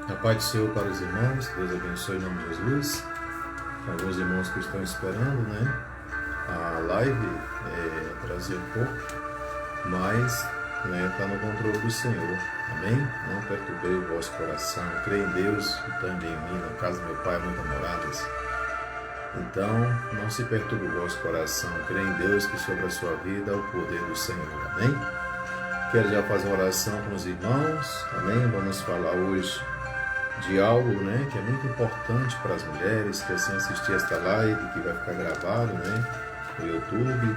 A paz do Senhor para os irmãos, Deus abençoe em nome de Jesus. Alguns irmãos que estão esperando, a live atrasei um pouco, mas está no controle do Senhor, amém? Não perturbei o vosso coração, creia em Deus e também em mim, na casa do meu Pai há muitas moradas. Então, não se perturbe o vosso coração, creia em Deus que sobre a sua vida é o poder do Senhor, amém? Quero já fazer uma oração com os irmãos, amém? Vamos falar hoje de algo, que é muito importante para as mulheres que assim assistir esta live, que vai ficar gravado, no YouTube.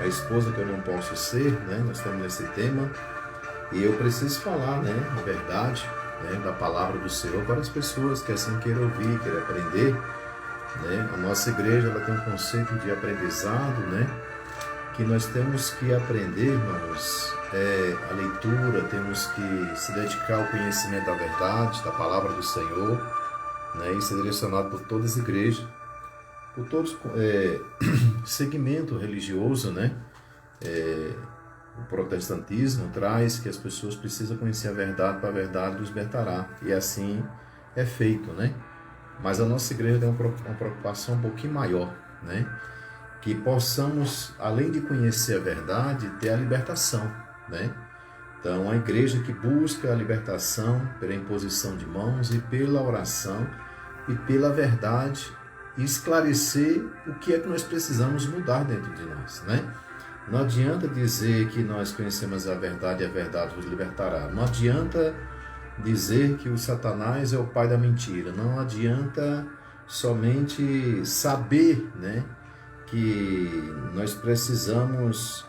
A esposa que eu não posso ser, nós estamos nesse tema e eu preciso falar, a verdade, da palavra do Senhor para as pessoas que assim queiram ouvir, queiram aprender, A nossa igreja ela tem um conceito de aprendizado, que nós temos que aprender, irmãos, a leitura, temos que se dedicar ao conhecimento da verdade, da palavra do Senhor, Isso é direcionado por todas as igrejas, por todo segmento religioso, O protestantismo traz que as pessoas precisam conhecer a verdade, para a verdade os libertará, e assim é feito, Mas a nossa igreja tem uma preocupação um pouquinho maior, Que possamos, além de conhecer a verdade, ter a libertação, Então, a igreja que busca a libertação pela imposição de mãos e pela oração e pela verdade, e esclarecer o que é que nós precisamos mudar dentro de nós, Não adianta dizer que nós conhecemos a verdade e a verdade nos libertará. Não adianta dizer que o Satanás é o pai da mentira. Não adianta somente saber, que nós precisamos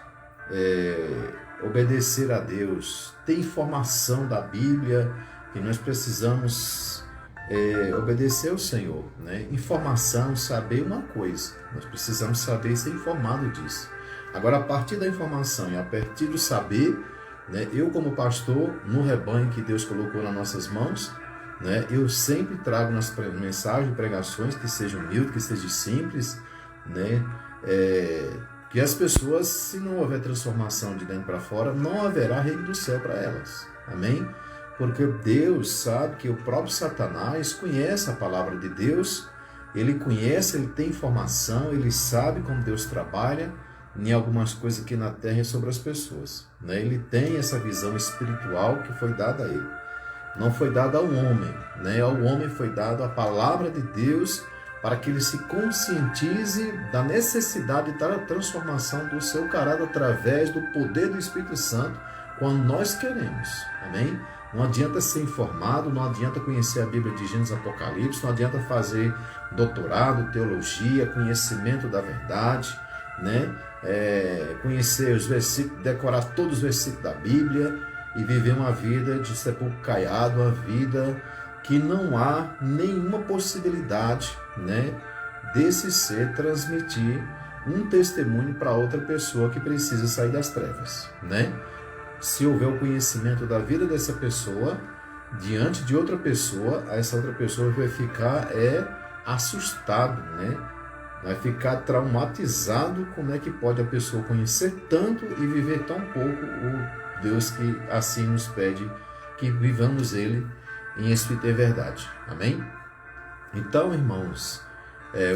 obedecer a Deus, ter informação da Bíblia, que nós precisamos obedecer ao Senhor, Informação, saber uma coisa, nós precisamos saber e ser informado disso. Agora, a partir da informação e a partir do saber, eu como pastor, no rebanho que Deus colocou nas nossas mãos, eu sempre trago nas mensagens, pregações, que sejam humildes, que sejam simples, que as pessoas, se não houver transformação de dentro para fora, não haverá reino do céu para elas, amém? Porque Deus sabe que o próprio Satanás conhece a palavra de Deus, ele conhece, ele tem informação, ele sabe como Deus trabalha em algumas coisas aqui na terra e sobre as pessoas, Ele tem essa visão espiritual que foi dada a ele, não foi dada ao homem, Ao homem foi dada a palavra de Deus, para que ele se conscientize da necessidade da transformação do seu caráter através do poder do Espírito Santo, quando nós queremos, amém? Não adianta ser informado, não adianta conhecer a Bíblia de Gênesis e Apocalipse, não adianta fazer doutorado, teologia, conhecimento da verdade, conhecer os versículos, decorar todos os versículos da Bíblia e viver uma vida de sepulcro caiado, uma vida que não há nenhuma possibilidade, desse ser transmitir um testemunho para outra pessoa que precisa sair das trevas, Se houver o conhecimento da vida dessa pessoa, diante de outra pessoa, essa outra pessoa vai ficar assustado, Vai ficar traumatizado. Como é que pode a pessoa conhecer tanto e viver tão pouco o Deus que assim nos pede que vivamos Ele em espírito e verdade, amém? Então, irmãos,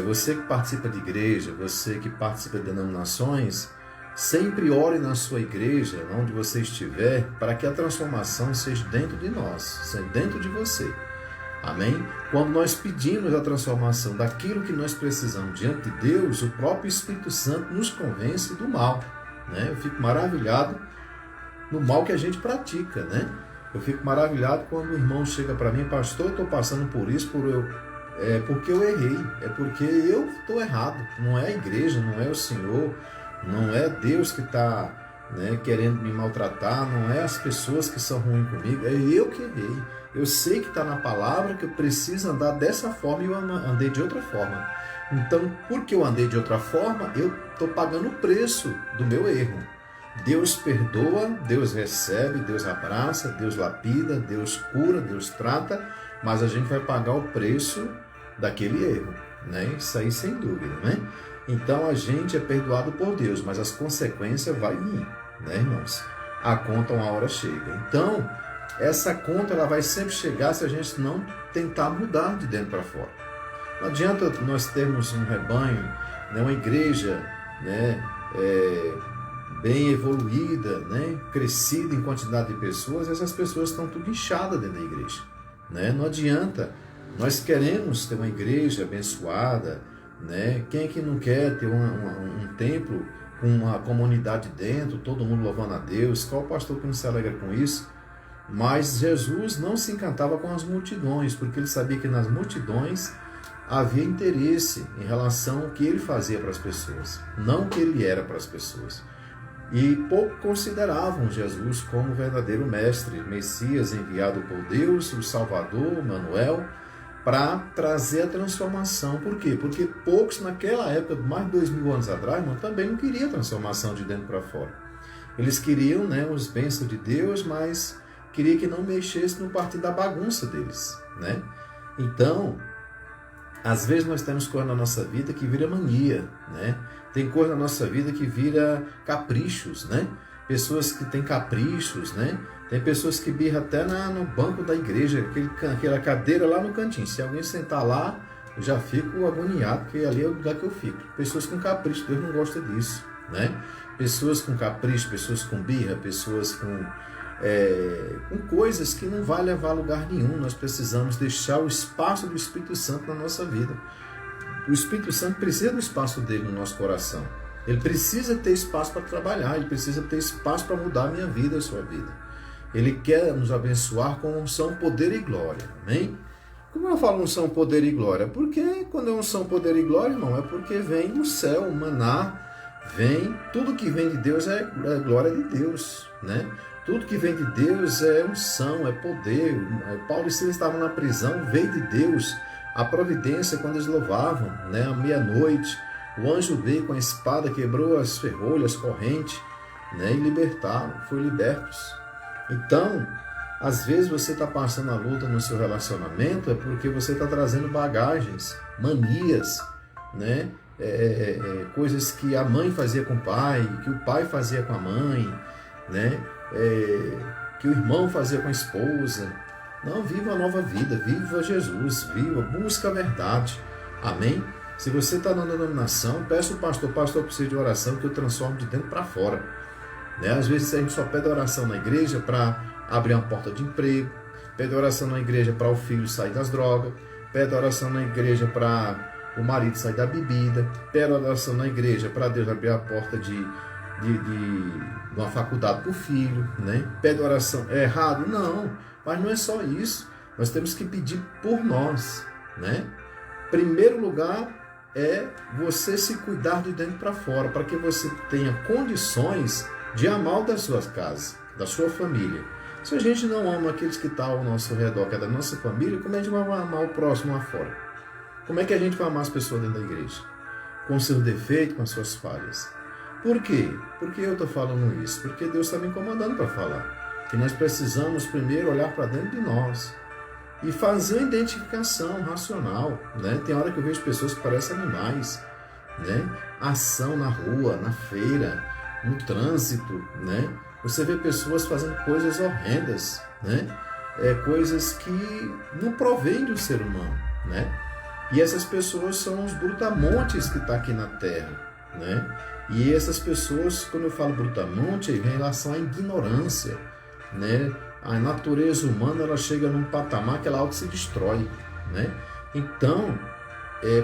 você que participa de igreja, você que participa de denominações, sempre ore na sua igreja, onde você estiver, para que a transformação seja dentro de nós, seja dentro de você. Amém? Quando nós pedimos a transformação daquilo que nós precisamos diante de Deus, o próprio Espírito Santo nos convence do mal, Eu fico maravilhado no mal que a gente pratica, Eu fico maravilhado quando o irmão chega para mim: pastor, eu estou passando por isso, porque eu errei, é porque eu estou errado, não é a igreja, não é o Senhor, não é Deus que está querendo me maltratar, não é as pessoas que são ruins comigo, é eu que errei. Eu sei que está na palavra que eu preciso andar dessa forma e eu andei de outra forma. Então, porque eu andei de outra forma, eu estou pagando o preço do meu erro. Deus perdoa, Deus recebe, Deus abraça, Deus lapida, Deus cura, Deus trata, mas a gente vai pagar o preço daquele erro, Isso aí sem dúvida, Então a gente é perdoado por Deus, mas as consequências vão vir, irmãos? A conta uma hora chega. Então, essa conta ela vai sempre chegar se a gente não tentar mudar de dentro para fora. Não adianta nós termos um rebanho, né, uma igreja, né, bem evoluída, né, crescida em quantidade de pessoas, essas pessoas estão tudo inchadas dentro da igreja. Né? Não adianta, nós queremos ter uma igreja abençoada, né? Quem é que não quer ter um templo com uma comunidade dentro, todo mundo louvando a Deus? Qual pastor que não se alegra com isso? Mas Jesus não se encantava com as multidões, porque ele sabia que nas multidões havia interesse em relação ao que ele fazia para as pessoas, não o que ele era para as pessoas. E pouco consideravam Jesus como verdadeiro mestre, Messias enviado por Deus, o Salvador, Manuel, para trazer a transformação. Por quê? Porque poucos naquela época, mais de 2000 anos atrás, também não queriam transformação de dentro para fora. Eles queriam, né, os bênçãos de Deus, mas queriam que não mexesse no partido da bagunça deles. Né? Então, às vezes nós temos coisa na nossa vida que vira mania, né? Tem coisa na nossa vida que vira caprichos, né? Pessoas que têm caprichos, né? Tem pessoas que birram até no banco da igreja, aquela cadeira lá no cantinho. Se alguém sentar lá, eu já fico agoniado, porque ali é o lugar que eu fico. Pessoas com capricho, Deus não gosta disso, né? Pessoas com capricho, pessoas com birra, pessoas com coisas que não vai levar a lugar nenhum. Nós precisamos deixar o espaço do Espírito Santo na nossa vida. O Espírito Santo precisa do espaço dele no nosso coração. Ele precisa ter espaço para trabalhar, ele precisa ter espaço para mudar a minha vida, a sua vida. Ele quer nos abençoar com unção, poder e glória. Amém? Como eu falo unção, poder e glória? Porque quando é unção, poder e glória, irmão, é porque vem do céu, o maná, vem, tudo que vem de Deus é glória de Deus, né? Tudo que vem de Deus é unção, é poder. Paulo e Silas estavam na prisão, veio de Deus a providência quando eles louvavam, né? À meia-noite, o anjo veio com a espada, quebrou as ferrolhas, as correntes, né? E libertaram, foram libertos. Então, às vezes você está passando a luta no seu relacionamento é porque você está trazendo bagagens, manias, né? Coisas que a mãe fazia com o pai, que o pai fazia com a mãe, né? Que o irmão fazia com a esposa. Não, viva a nova vida, viva Jesus, viva, busca a verdade. Amém? Se você está na denominação, peça ao pastor precisa de oração que eu transformo de dentro para fora. Né? Às vezes a gente só pede oração na igreja para abrir uma porta de emprego, pede oração na igreja para o filho sair das drogas, pede oração na igreja para o marido sair da bebida, pede oração na igreja para Deus abrir a porta de uma faculdade para o filho, né? Pede oração, é errado? Não, mas não é só isso, nós temos que pedir por nós, né? Primeiro lugar é você se cuidar de dentro para fora, para que você tenha condições de amar o da sua casa, da sua família. Se a gente não ama aqueles que estão ao nosso redor, que é da nossa família, como é que a gente vai amar o próximo lá fora? Como é que a gente vai amar as pessoas dentro da igreja? Com seus defeitos, com as suas falhas. Por quê? Por que eu estou falando isso? Porque Deus está me incomodando para falar. Que nós precisamos primeiro olhar para dentro de nós e fazer uma identificação racional. Né? Tem hora que eu vejo pessoas que parecem animais. Né? Ação na rua, na feira, no trânsito. Né? Você vê pessoas fazendo coisas horrendas. Né? Coisas que não provêm do ser humano. Né? E essas pessoas são os brutamontes que estão aqui na terra. Né? E essas pessoas, quando eu falo brutamonte, é em relação à ignorância, né? A natureza humana ela chega num patamar que ela auto se destrói, né? Então,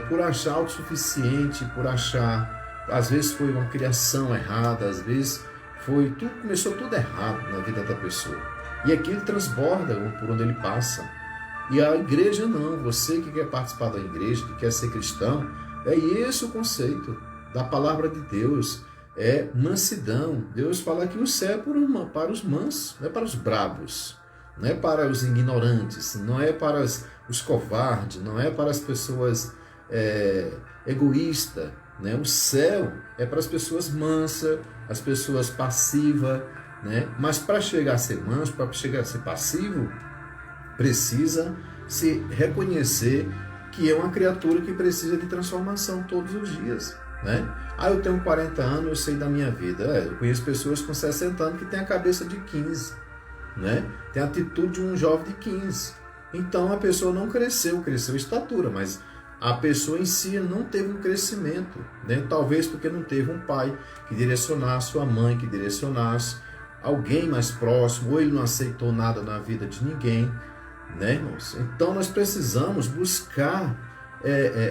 por achar autossuficiente, por achar, às vezes foi uma criação errada, às vezes começou tudo errado na vida da pessoa. E aquilo transborda por onde ele passa. E a igreja não, você que quer participar da igreja, que quer ser cristão, é esse o conceito da palavra de Deus, é mansidão. Deus fala que o céu é para os mansos, não é para os bravos, não é para os ignorantes, não é para os covardes, não é para as pessoas egoístas. Né? O céu é para as pessoas mansas, as pessoas passivas. Né? Mas para chegar a ser manso, para chegar a ser passivo, precisa se reconhecer que é uma criatura que precisa de transformação todos os dias. Né? Eu tenho 40 anos, eu sei da minha vida. Eu conheço pessoas com 60 anos que têm a cabeça de 15. né? Tem a atitude de um jovem de 15. Então a pessoa não cresceu estatura, mas a pessoa em si não teve um crescimento, né? Talvez porque não teve um pai que direcionasse, sua mãe que direcionasse, alguém mais próximo, ou ele não aceitou nada na vida de ninguém, né, irmãos? Então nós precisamos buscar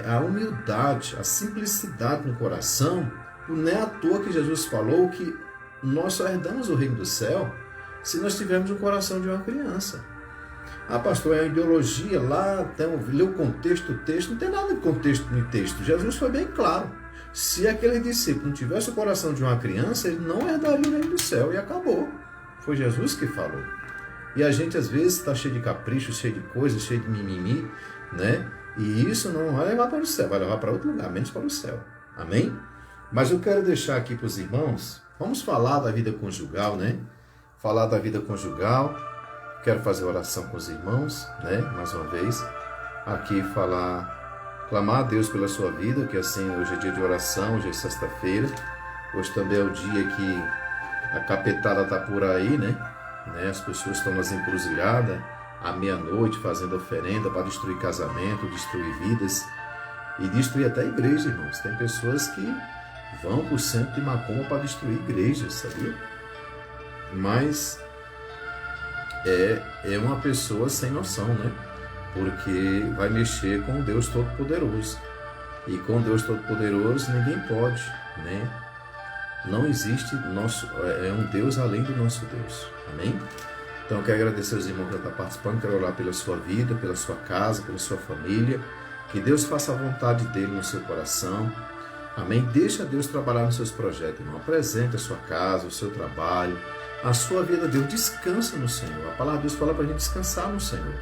a humildade, a simplicidade no coração. Não é à toa que Jesus falou que nós só herdamos o reino do céu se nós tivermos o coração de uma criança. Ah, pastor, é a ideologia lá, lê o contexto, o texto, não tem nada de contexto no texto. Jesus foi bem claro. Se aquele discípulo não tivesse o coração de uma criança, ele não herdaria o reino do céu, e acabou. Foi Jesus que falou. E a gente às vezes está cheio de caprichos, cheio de coisas, cheio de mimimi, né? E isso não vai levar para o céu, vai levar para outro lugar, menos para o céu. Amém? Mas eu quero deixar aqui para os irmãos, vamos falar da vida conjugal, né? Falar da vida conjugal. Quero fazer oração com os irmãos, né? Mais uma vez, aqui clamar a Deus pela sua vida, que assim, hoje é dia de oração, hoje é sexta-feira, hoje também é o dia que a capetada está por aí, né? As pessoas estão nas encruzilhadas, à meia-noite, fazendo oferenda para destruir casamento, destruir vidas e destruir até a igreja, irmãos. Tem pessoas que vão para o centro de Macumba para destruir igrejas, sabia? Mas é uma pessoa sem noção, né? Porque vai mexer com Deus Todo-Poderoso. E com Deus Todo-Poderoso ninguém pode, né? Não existe um Deus além do nosso Deus. Amém? Então eu quero agradecer aos irmãos que estão participando, quero orar pela sua vida, pela sua casa, pela sua família. Que Deus faça a vontade dele no seu coração. Amém? Deixa Deus trabalhar nos seus projetos, irmão. Apresente a sua casa, o seu trabalho, a sua vida. Deus, descansa no Senhor. A palavra de Deus fala para a gente descansar no Senhor.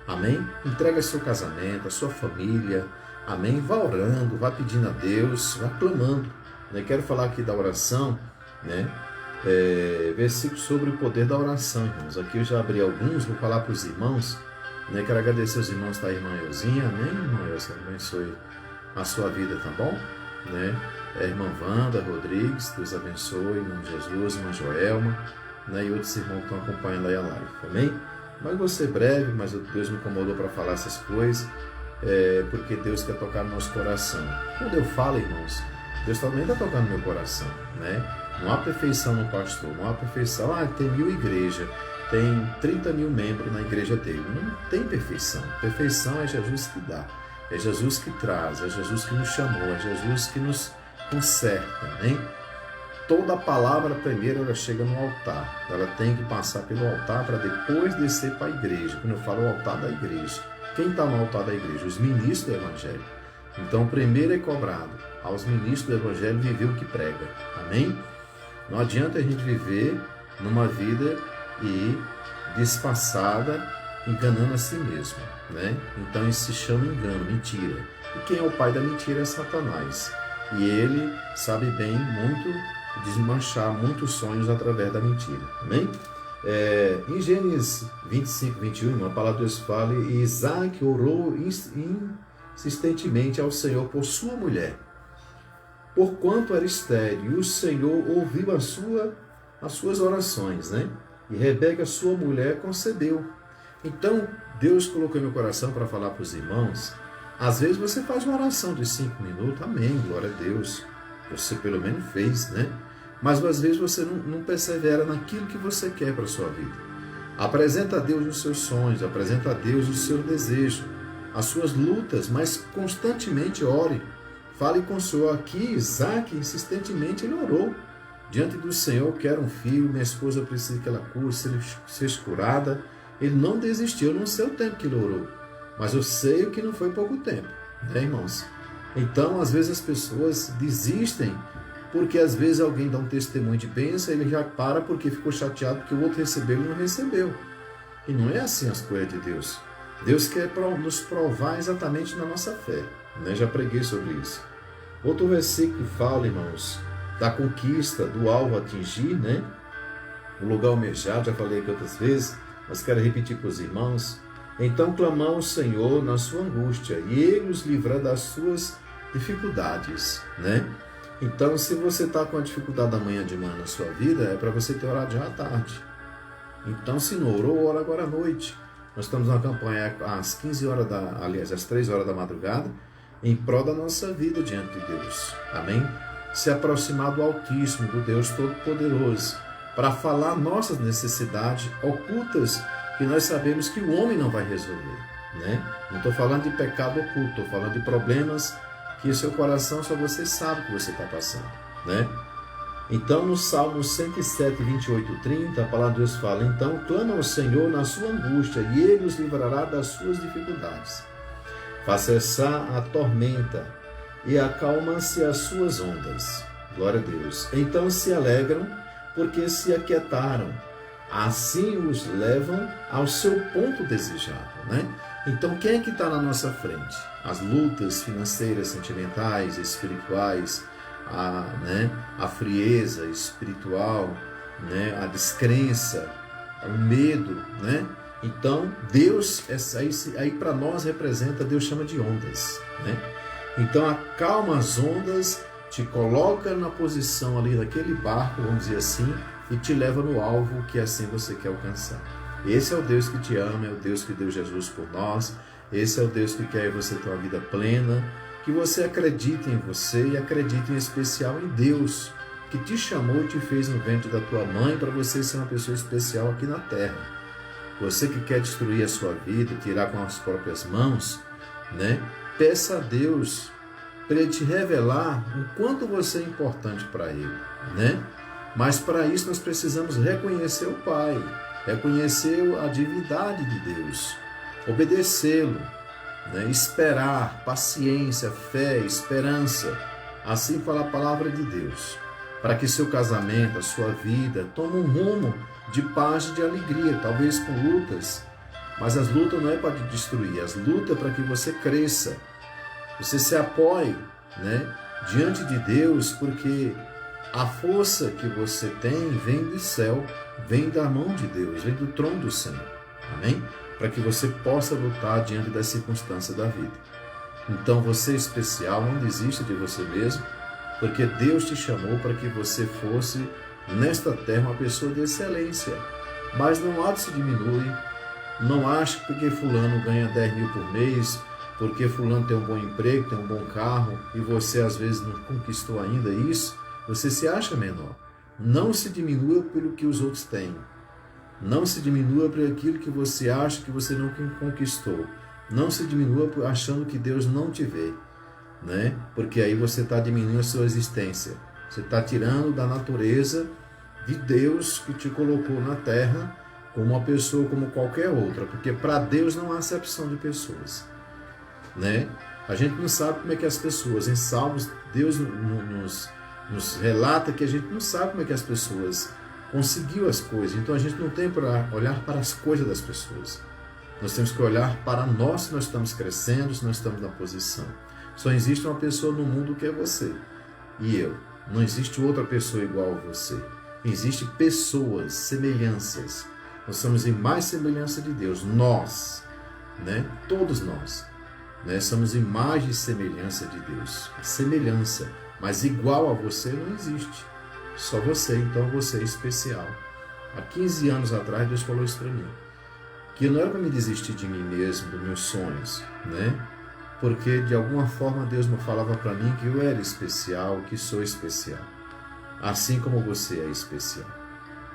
Amém? Entrega seu casamento, a sua família. Amém? Vá orando, vá pedindo a Deus, vá clamando. Eu quero falar aqui da oração, né? Versículo sobre o poder da oração, irmãos. Aqui eu já abri alguns, vou falar para os irmãos. Né? Quero agradecer aos irmãos da irmã Euzinha. Amém, irmã Euzinha? Abençoe a sua vida, tá bom? Né? Irmã Wanda Rodrigues, Deus abençoe, em nome de Jesus, irmã Joelma, né? E outros irmãos que estão acompanhando aí a live, amém? Mas vou ser breve, mas Deus me incomodou para falar essas coisas, porque Deus quer tocar no nosso coração. Quando eu falo, irmãos, Deus também está tocando no meu coração, né? Não há perfeição no pastor, não há perfeição, tem 1000 igrejas, tem 30 mil membros na igreja dele. Não tem perfeição. Perfeição é Jesus que dá, é Jesus que traz, é Jesus que nos chamou, é Jesus que nos conserta, né? Toda palavra primeiro ela chega no altar, ela tem que passar pelo altar para depois descer para a igreja. Quando eu falo o altar da igreja, quem está no altar da igreja? Os ministros do evangelho. Então primeiro é cobrado aos ministros do evangelho viver o que prega, amém? Não adianta a gente viver numa vida e disfarçada, enganando a si mesmo, né? Então isso se chama engano, mentira. E quem é o pai da mentira é Satanás. E ele sabe bem desmanchar muitos sonhos através da mentira, amém? Em Gênesis 25, 21, a palavra de Deus fala: e Isaac orou insistentemente ao Senhor por sua mulher, porquanto era estéril, e o Senhor ouviu as suas orações, né? E Rebeca, sua mulher, concebeu. Então, Deus colocou no meu coração para falar para os irmãos. Às vezes você faz uma oração de 5 minutos, amém, glória a Deus. Você pelo menos fez, né? Mas às vezes você não persevera naquilo que você quer para a sua vida. Apresenta a Deus os seus sonhos, apresenta a Deus o seu desejo, as suas lutas, mas constantemente ore. Fale com o Senhor. Aqui, Isaac, insistentemente, ele orou diante do Senhor: quero um filho, minha esposa precisa que ela cure, seja curada. Ele não desistiu, eu não sei o tempo que ele orou, mas eu sei que não foi pouco tempo, né, irmãos? Então, às vezes as pessoas desistem porque às vezes alguém dá um testemunho de bênção, ele já para porque ficou chateado porque o outro recebeu e ele não recebeu. E não é assim as coisas de Deus. Deus quer nos provar exatamente na nossa fé, né? Já preguei sobre isso. Outro versículo fala, irmãos, da conquista, do alvo atingir, né? O lugar almejado, já falei aqui outras vezes, mas quero repetir para os irmãos. Então clamar ao Senhor na sua angústia, e Ele os livra das suas dificuldades, né? Então, se você está com a dificuldade da manhã de manhã na sua vida, é para você ter orado já à tarde. Então, se não orou, ora agora à noite. Nós estamos na campanha às 15 horas às 3 horas da madrugada, em prol da nossa vida diante de Deus. Amém? Se aproximar do Altíssimo, do Deus Todo-Poderoso, para falar nossas necessidades ocultas, que nós sabemos que o homem não vai resolver, né? Não estou falando de pecado oculto, estou falando de problemas que o seu coração só você sabe que você está passando, né? Então, no Salmo 107, 28, 30, a palavra de Deus fala: então clama ao Senhor na sua angústia, e Ele os livrará das suas dificuldades. Faz cessar a tormenta, e acalma-se as suas ondas. Glória a Deus. Então se alegram, porque se aquietaram. Assim os levam ao seu ponto desejado, né? Então, quem é que está na nossa frente? As lutas financeiras, sentimentais, espirituais, a frieza espiritual, né? A descrença, o medo, né? Então, Deus, aí para nós representa, Deus chama de ondas, né? Então, acalma as ondas, te coloca na posição ali daquele barco, vamos dizer assim, e te leva no alvo que assim você quer alcançar. Esse é o Deus que te ama, é o Deus que deu Jesus por nós, esse é o Deus que quer você ter uma vida plena, que você acredite em você e acredite em especial em Deus, que te chamou e te fez no ventre da tua mãe para você ser uma pessoa especial aqui na terra. Você que quer destruir a sua vida, tirar com as próprias mãos, né? Peça a Deus para Ele te revelar o quanto você é importante para Ele, né? Mas para isso nós precisamos reconhecer o Pai, reconhecer a divindade de Deus, obedecê-lo, né? Esperar, paciência, fé, esperança, assim fala a palavra de Deus, para que seu casamento, a sua vida, tome um rumo de paz e de alegria, talvez com lutas, mas as lutas não é para te destruir, as lutas é para que você cresça, você se apoie, né, diante de Deus, porque a força que você tem vem do céu, vem da mão de Deus, vem do trono do Senhor, amém? Para que você possa lutar diante das circunstâncias da vida. Então você é especial, não desista de você mesmo, porque Deus te chamou para que você fosse nesta terra uma pessoa de excelência, mas não há de se diminuir, não ache que porque fulano ganha 10 mil por mês, porque fulano tem um bom emprego, tem um bom carro, e você às vezes não conquistou ainda isso, você se acha menor. Não se diminua pelo que os outros têm. Não se diminua por aquilo que você acha que você não conquistou. Não se diminua achando que Deus não te vê, né? Porque aí você está diminuindo a sua existência. Você está tirando da natureza de Deus que te colocou na terra como uma pessoa como qualquer outra. Porque para Deus não há acepção de pessoas, né? A gente não sabe como é que as pessoas, em Salmos, Deus nos relata que a gente não sabe como é que as pessoas conseguiu as coisas. Então a gente não tem para olhar para as coisas das pessoas. Nós temos que olhar para nós, se nós estamos crescendo, se nós estamos na posição. Só existe uma pessoa no mundo que é você e eu. Não existe outra pessoa igual a você. Existem pessoas, semelhanças. Nós somos imagem e semelhança de Deus. Nós, né? Todos nós, né? Somos imagem e semelhança de Deus. A semelhança, mas igual a você não existe. Só você, então você é especial. Há 15 anos atrás Deus falou isso para mim, que não era para me desistir de mim mesmo, dos meus sonhos, né? Porque de alguma forma Deus me falava para mim que eu era especial, que sou especial, assim como você é especial,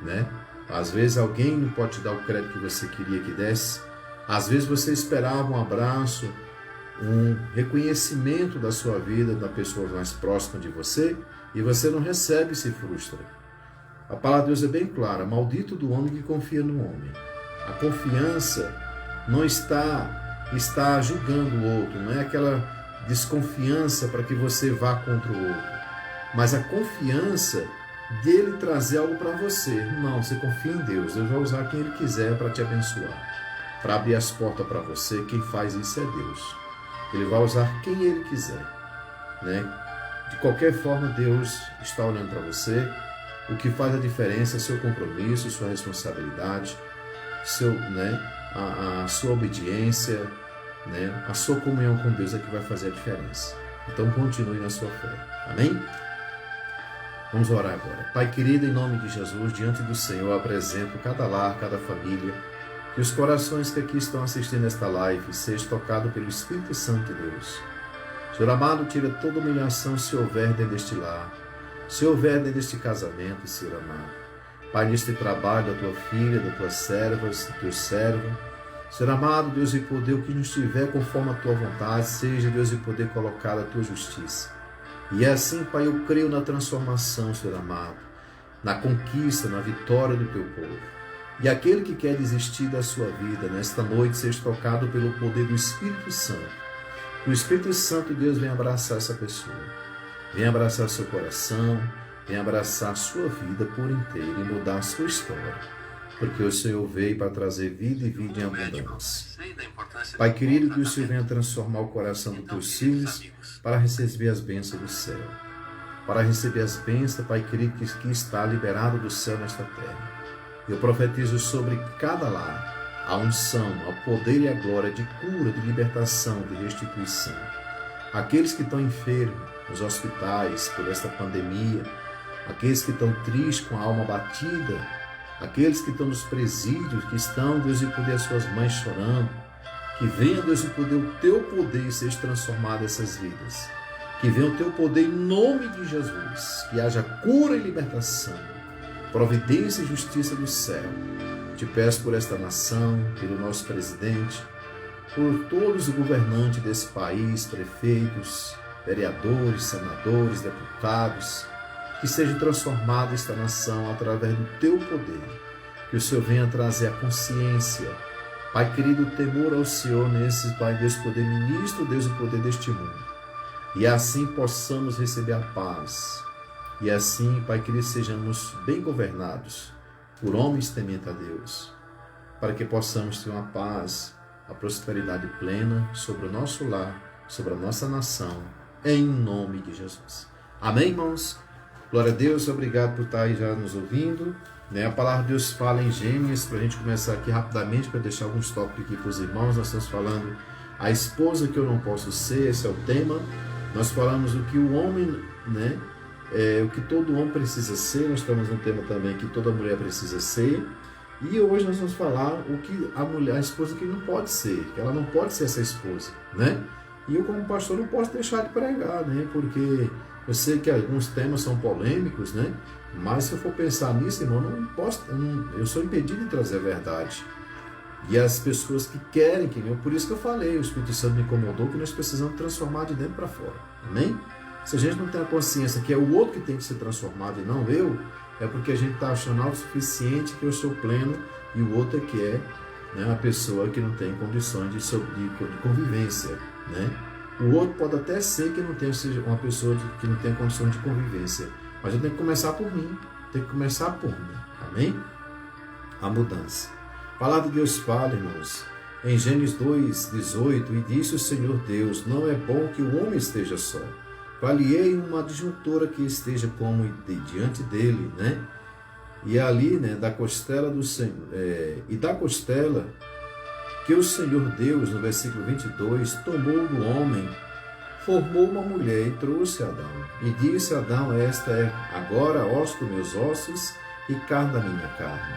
né? Às vezes alguém não pode te dar o crédito que você queria que desse, às vezes você esperava um abraço, um reconhecimento da sua vida, da pessoa mais próxima de você, e você não recebe e se frustra. A palavra de Deus é bem clara: maldito do homem que confia no homem. A confiança não está julgando o outro, não é aquela desconfiança para que você vá contra o outro, mas a confiança dele trazer algo para você. Não, você confia em Deus, Deus vai usar quem Ele quiser para te abençoar, para abrir as portas para você. Quem faz isso é Deus. Ele vai usar quem Ele quiser, né? De qualquer forma, Deus está olhando para você. O que faz a diferença é seu compromisso, sua responsabilidade, a sua obediência, né? A sua comunhão com Deus é que vai fazer a diferença. Então continue na sua fé. Amém? Vamos orar agora. Pai querido, em nome de Jesus, diante do Senhor, eu apresento cada lar, cada família, que os corações que aqui estão assistindo esta live sejam tocados pelo Espírito Santo de Deus. Senhor amado, tira toda humilhação se houver dentro deste lar, se houver dentro deste casamento, Senhor amado. Pai, neste trabalho da tua filha, das tuas servas, do teu servo, Senhor amado, Deus e poder, o que nos tiver conforme a tua vontade, seja, Deus e poder, colocar a tua justiça. E é assim, Pai, eu creio na transformação, Senhor amado, na conquista, na vitória do teu povo. E aquele que quer desistir da sua vida, nesta noite, seja tocado pelo poder do Espírito Santo. Que o Espírito Santo, Deus, venha abraçar essa pessoa, venha abraçar seu coração, venha abraçar a sua vida por inteiro e mudar a sua história, porque o Senhor veio para trazer vida e vida em abundância. Pai querido, que o Senhor venha transformar o coração dos teus filhos para receber as bênçãos do céu, para receber as bênçãos, Pai querido, que está liberado do céu nesta terra. Eu profetizo sobre cada lar a unção, o poder e a glória de cura, de libertação, de restituição. Aqueles que estão enfermos nos hospitais por esta pandemia, aqueles que estão tristes, com a alma batida, aqueles que estão nos presídios, que estão, Deus e poder, as suas mães chorando, que venha, Deus e poder, o teu poder seja transformado nessas vidas. Que venha o teu poder em nome de Jesus, que haja cura e libertação, providência e justiça do céu. Te peço por esta nação, pelo nosso presidente, por todos os governantes desse país, prefeitos, vereadores, senadores, deputados, que seja transformada esta nação através do teu poder. Que o Senhor venha trazer a consciência, Pai querido, o temor ao Senhor nesse, Pai Deus, poder ministro, Deus, o poder deste mundo. E assim possamos receber a paz. E assim, Pai querido, sejamos bem governados por homens tementes a Deus, para que possamos ter uma paz, a prosperidade plena sobre o nosso lar, sobre a nossa nação, em nome de Jesus. Amém, irmãos? Glória a Deus, obrigado por estar aí já nos ouvindo. A palavra de Deus fala em Gênesis, para a gente começar aqui rapidamente, para deixar alguns tópicos aqui para os irmãos. Nós estamos falando a esposa que eu não posso ser, esse é o tema. Nós falamos o que o homem, o que todo homem precisa ser. Nós estamos no tema também que toda mulher precisa ser. E hoje nós vamos falar o que a mulher, a esposa que não pode ser, que ela não pode ser essa esposa, E eu, como pastor, não posso deixar de pregar, porque eu sei que alguns temas são polêmicos, mas se eu for pensar nisso, irmão, eu sou impedido de trazer a verdade. E as pessoas que querem, por isso que eu falei, o Espírito Santo me incomodou, que nós precisamos transformar de dentro para fora, amém? Se a gente não tem a consciência que é o outro que tem que ser transformado e não eu, é porque a gente está achando autossuficiente, que eu sou pleno, e o outro é que é uma pessoa que não tem condições de convivência, O outro pode até ser que não tenha, seja uma pessoa que não tenha condições de convivência, mas eu tenho que começar por mim, amém? A mudança. A palavra de Deus fala, irmãos, em Gênesis 2:18, e disse o Senhor Deus, não é bom que o homem esteja só. Falei uma adjuntora que esteja como diante dele, E ali, da costela do Senhor, e da costela que o Senhor Deus, no versículo 22, tomou do homem, formou uma mulher e trouxe a Adão. E disse a Adão, esta é agora osso dos meus ossos e carne da minha carne.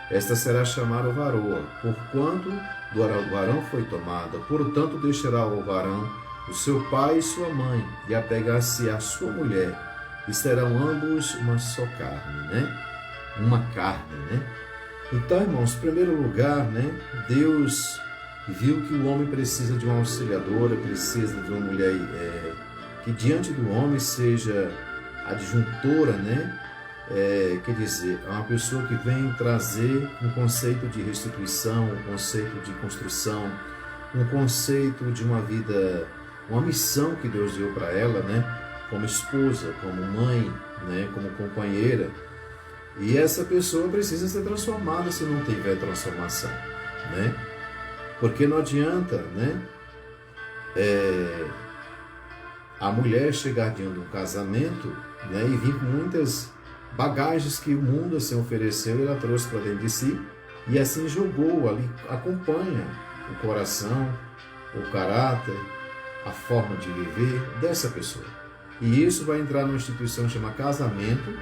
Esta será chamada varoa, porquanto do varão foi tomada. Portanto deixará o varão o seu pai e sua mãe, e apegar-se à sua mulher, e serão ambos uma só carne, Uma carne, Então, irmãos, em primeiro lugar, Deus viu que o homem precisa de uma auxiliadora, precisa de uma mulher que diante do homem seja adjuntora, quer dizer, é uma pessoa que vem trazer um conceito de restituição, um conceito de construção, um conceito de uma vida, uma missão que Deus deu para ela, como esposa, como mãe, como companheira. E essa pessoa precisa ser transformada se não tiver transformação, Porque não adianta, a mulher chegar diante de um casamento, e vir com muitas bagagens que o mundo assim ofereceu, ela trouxe para dentro de si e assim jogou ali, acompanha o coração, o caráter, a forma de viver dessa pessoa. E isso vai entrar numa instituição chamada casamento,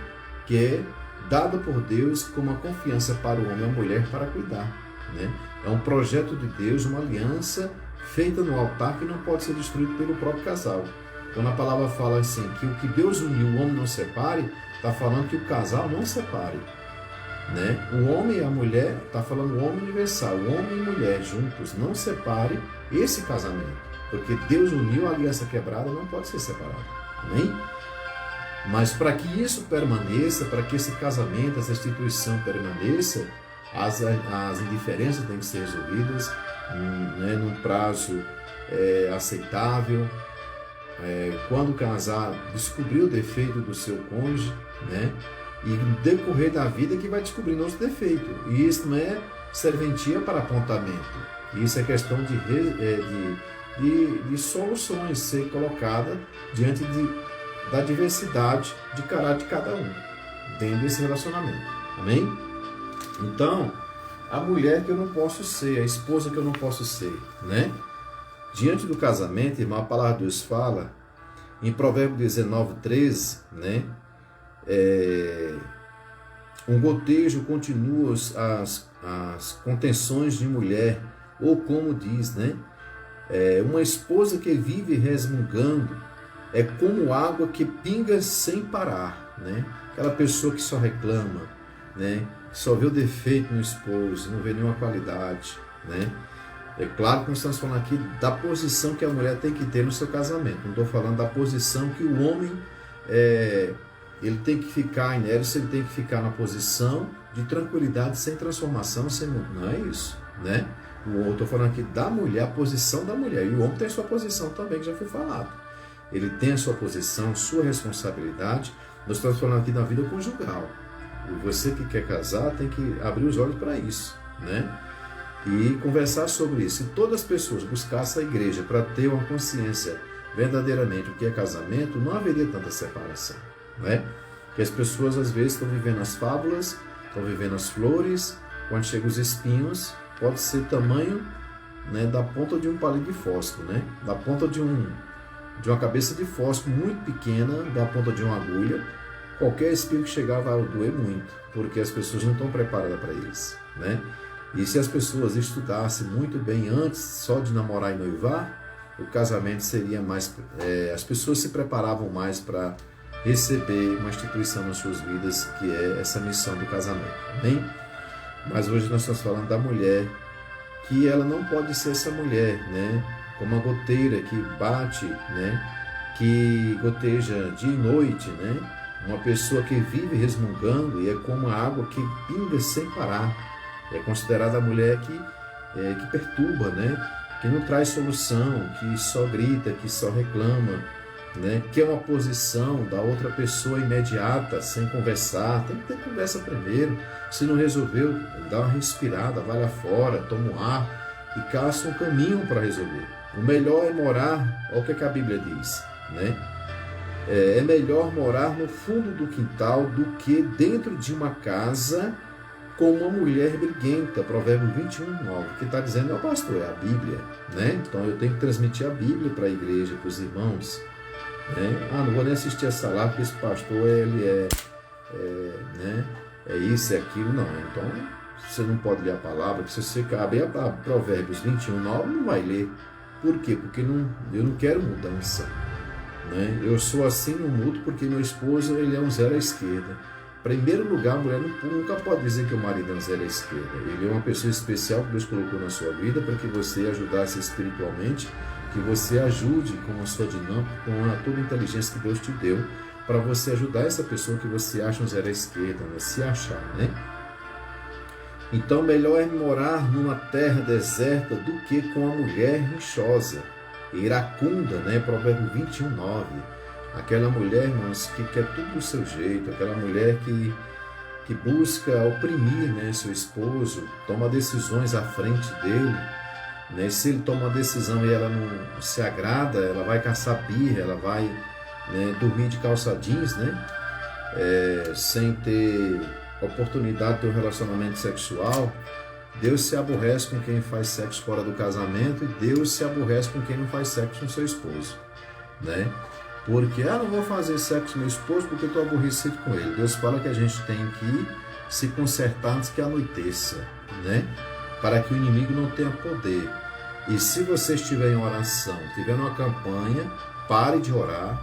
que é dado por Deus como uma confiança para o homem e a mulher para cuidar, né? É um projeto de Deus, uma aliança feita no altar que não pode ser destruído pelo próprio casal. Quando a palavra fala assim, que o que Deus uniu, o homem não separe, está falando que o casal não separe, né? O homem e a mulher, está falando o homem universal, o homem e mulher juntos, não separe esse casamento, porque Deus uniu, a aliança quebrada não pode ser separada, amém? Mas para que isso permaneça, para que esse casamento, essa instituição permaneça, as indiferenças têm que ser resolvidas, né, num prazo aceitável. Quando o casal descobrir o defeito do seu cônjuge, né, e no decorrer da vida que vai descobrindo os defeitos. E isso não é serventia para apontamento. Isso é questão de soluções ser colocada diante da diversidade de caráter de cada um dentro desse relacionamento. Amém? Então, a mulher que eu não posso ser, a esposa que eu não posso ser, né? Diante do casamento, irmão, a palavra de Deus fala em Provérbios 19:13, né? Um gotejo continua as contenções de mulher, ou como diz, né? Uma esposa que vive resmungando é como água que pinga sem parar, né? Aquela pessoa que só reclama, né? Que só vê o defeito no esposo, não vê nenhuma qualidade, né? É claro que nós estamos falando aqui da posição que a mulher tem que ter no seu casamento. Não estou falando da posição que o homem ele tem que ficar inércio, ele tem que ficar na posição de tranquilidade, sem transformação, sem... Não é isso, né? Eu estou falando aqui da mulher, a posição da mulher. E o homem tem sua posição também, que já foi falado. Ele tem a sua posição, sua responsabilidade. Nós estamos falando aqui da vida conjugal. E você que quer casar tem que abrir os olhos para isso, né? E conversar sobre isso. Se todas as pessoas buscassem a igreja para ter uma consciência verdadeiramente o que é casamento, não haveria tanta separação, né? Porque as pessoas às vezes estão vivendo as fábulas, estão vivendo as flores, quando chegam os espinhos, pode ser tamanho, né, da ponta de um palito de fósforo, né? Da ponta de uma cabeça de fósforo muito pequena, da ponta de uma agulha. Qualquer espinho que chegar vai doer muito, porque as pessoas não estão preparadas para eles, né? E se as pessoas estudassem muito bem antes só de namorar e noivar, o casamento seria mais... as pessoas se preparavam mais para receber uma instituição nas suas vidas, que é essa missão do casamento, amém? Mas hoje nós estamos falando da mulher, que ela não pode ser essa mulher, né? Como a goteira que bate, né? Que goteja dia e noite, né? Uma pessoa que vive resmungando e é como a água que pinga sem parar. É considerada a mulher que perturba, né? Que não traz solução, que só grita, que só reclama, né? Que é uma posição da outra pessoa imediata, sem conversar. Tem que ter conversa primeiro. Se não resolveu, dá uma respirada, vai lá fora, toma um ar e caça um caminho para resolver. O melhor é morar, olha o que a Bíblia diz, né? É melhor morar no fundo do quintal do que dentro de uma casa com uma mulher briguenta, Provérbios 21:9, que está dizendo, pastor, é a Bíblia, né? Então eu tenho que transmitir a Bíblia para a igreja, para os irmãos, né? Não vou nem assistir essa live, porque esse pastor, ele né? É isso, é aquilo, não. Então, você não pode ler a palavra, porque se você abrir a Provérbios 21:9, não vai ler. Por quê? Porque eu não quero mudança, né? Eu sou assim, não mudo, porque meu esposo, ele é um zero à esquerda. Em primeiro lugar, a mulher nunca pode dizer que o marido é um zero à esquerda. Ele é uma pessoa especial que Deus colocou na sua vida para que você ajudasse espiritualmente, que você ajude com a sua dinâmica, com toda a inteligência que Deus te deu, para você ajudar essa pessoa que você acha um zero à esquerda, né? Se achar, né? Então, melhor é morar numa terra deserta do que com a mulher rixosa, iracunda, né? Provérbio 21:9. Aquela mulher, irmãos, que quer tudo do seu jeito, aquela mulher que busca oprimir, né, seu esposo, toma decisões à frente dele, né? Se ele toma uma decisão e ela não se agrada, ela vai caçar birra, ela vai, né, dormir de calça jeans, né? Sem ter oportunidade de ter um relacionamento sexual. Deus se aborrece com quem faz sexo fora do casamento e Deus se aborrece com quem não faz sexo com seu esposo, né? porque, não vou fazer sexo com meu esposo porque estou aborrecido com ele. Deus fala que a gente tem que se consertar antes que anoiteça, né? Para que o inimigo não tenha poder. E se você estiver em oração, estiver numa campanha, pare de orar,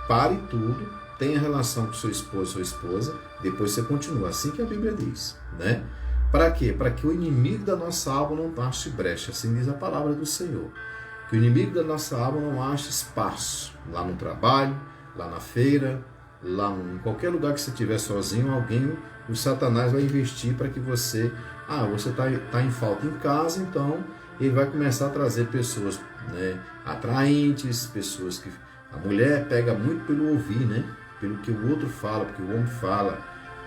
pare tudo, tenha relação com seu esposo ou esposa, depois você continua, assim que a Bíblia diz, né? Para quê? Para que o inimigo da nossa alma não ache brecha, assim diz a palavra do Senhor. Que o inimigo da nossa alma não ache espaço, lá no trabalho, lá na feira, lá em qualquer lugar que você estiver sozinho, alguém, o Satanás vai investir para que você, você está em falta em casa, então ele vai começar a trazer pessoas, né, atraentes, pessoas que a mulher pega muito pelo ouvir, né, pelo que o outro fala, porque o homem fala,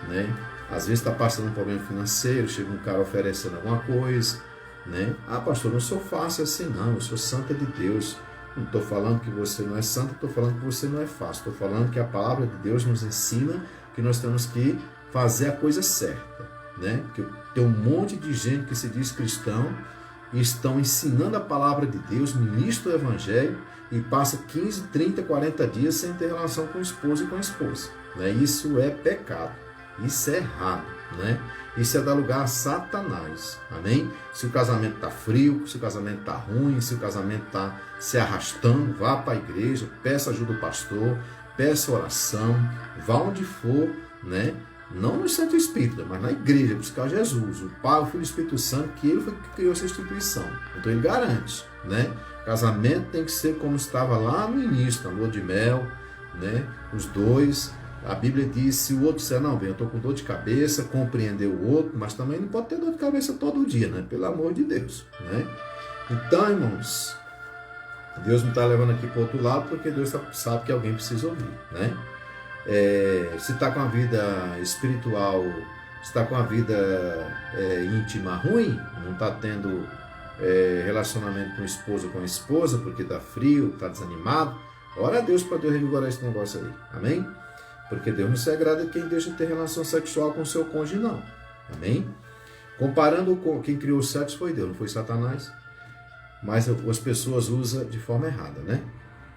né, às vezes está passando um problema financeiro, chega um cara oferecendo alguma coisa, né, pastor, não sou fácil assim não, eu sou santa de Deus. Não estou falando que você não é santo, estou falando que você não é fácil. Estou falando que a palavra de Deus nos ensina que nós temos que fazer a coisa certa, né? Porque tem um monte de gente que se diz cristão e estão ensinando a palavra de Deus, ministram o evangelho e passa 15, 30, 40 dias sem ter relação com o esposo e com a esposa, né? Isso é pecado, isso é errado, né? Isso é dar lugar a Satanás, amém? Se o casamento está frio, se o casamento está ruim, se o casamento está se arrastando, vá para a igreja, peça ajuda do pastor, peça oração, vá onde for, né? Não no centro espírita, mas na igreja, buscar Jesus, o Pai, o Filho e o Espírito Santo, que ele foi que criou essa instituição. Então ele garante, né? Casamento tem que ser como estava lá no início, na lua de mel, né? Os dois. A Bíblia diz, se o outro disser, não, bem, eu estou com dor de cabeça, compreender o outro, mas também não pode ter dor de cabeça todo dia, né? Pelo amor de Deus, né? Então, irmãos, Deus não está levando aqui para o outro lado, porque Deus sabe que alguém precisa ouvir, né? Se está com a vida espiritual, se está com a vida íntima ruim, não está tendo relacionamento com o esposo ou com a esposa, porque está frio, está desanimado, ora a Deus para Deus revigorar esse negócio aí, amém? Porque Deus não se agrada de quem deixa de ter relação sexual com o seu cônjuge, não. Amém? Comparando com quem criou o sexo foi Deus, não foi Satanás. Mas as pessoas usam de forma errada, né?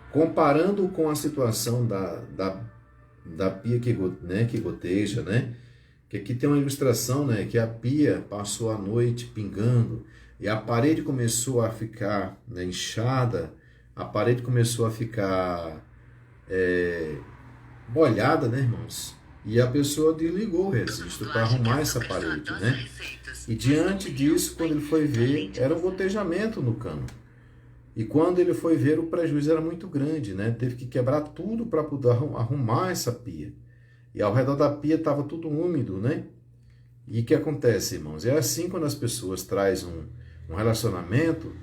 Comparando com a situação da pia que goteja, né? Que aqui tem uma ilustração, né? Que a pia passou a noite pingando e a parede começou a ficar, né, inchada, a parede começou a ficar molhada, né, irmãos? E a pessoa desligou o registro para arrumar essa parede, né? E diante disso, quando ele foi ver, era um gotejamento no cano. E quando ele foi ver, o prejuízo era muito grande, né? Teve que quebrar tudo para poder arrumar essa pia. E ao redor da pia estava tudo úmido, né? E o que acontece, irmãos? É assim quando as pessoas trazem um relacionamento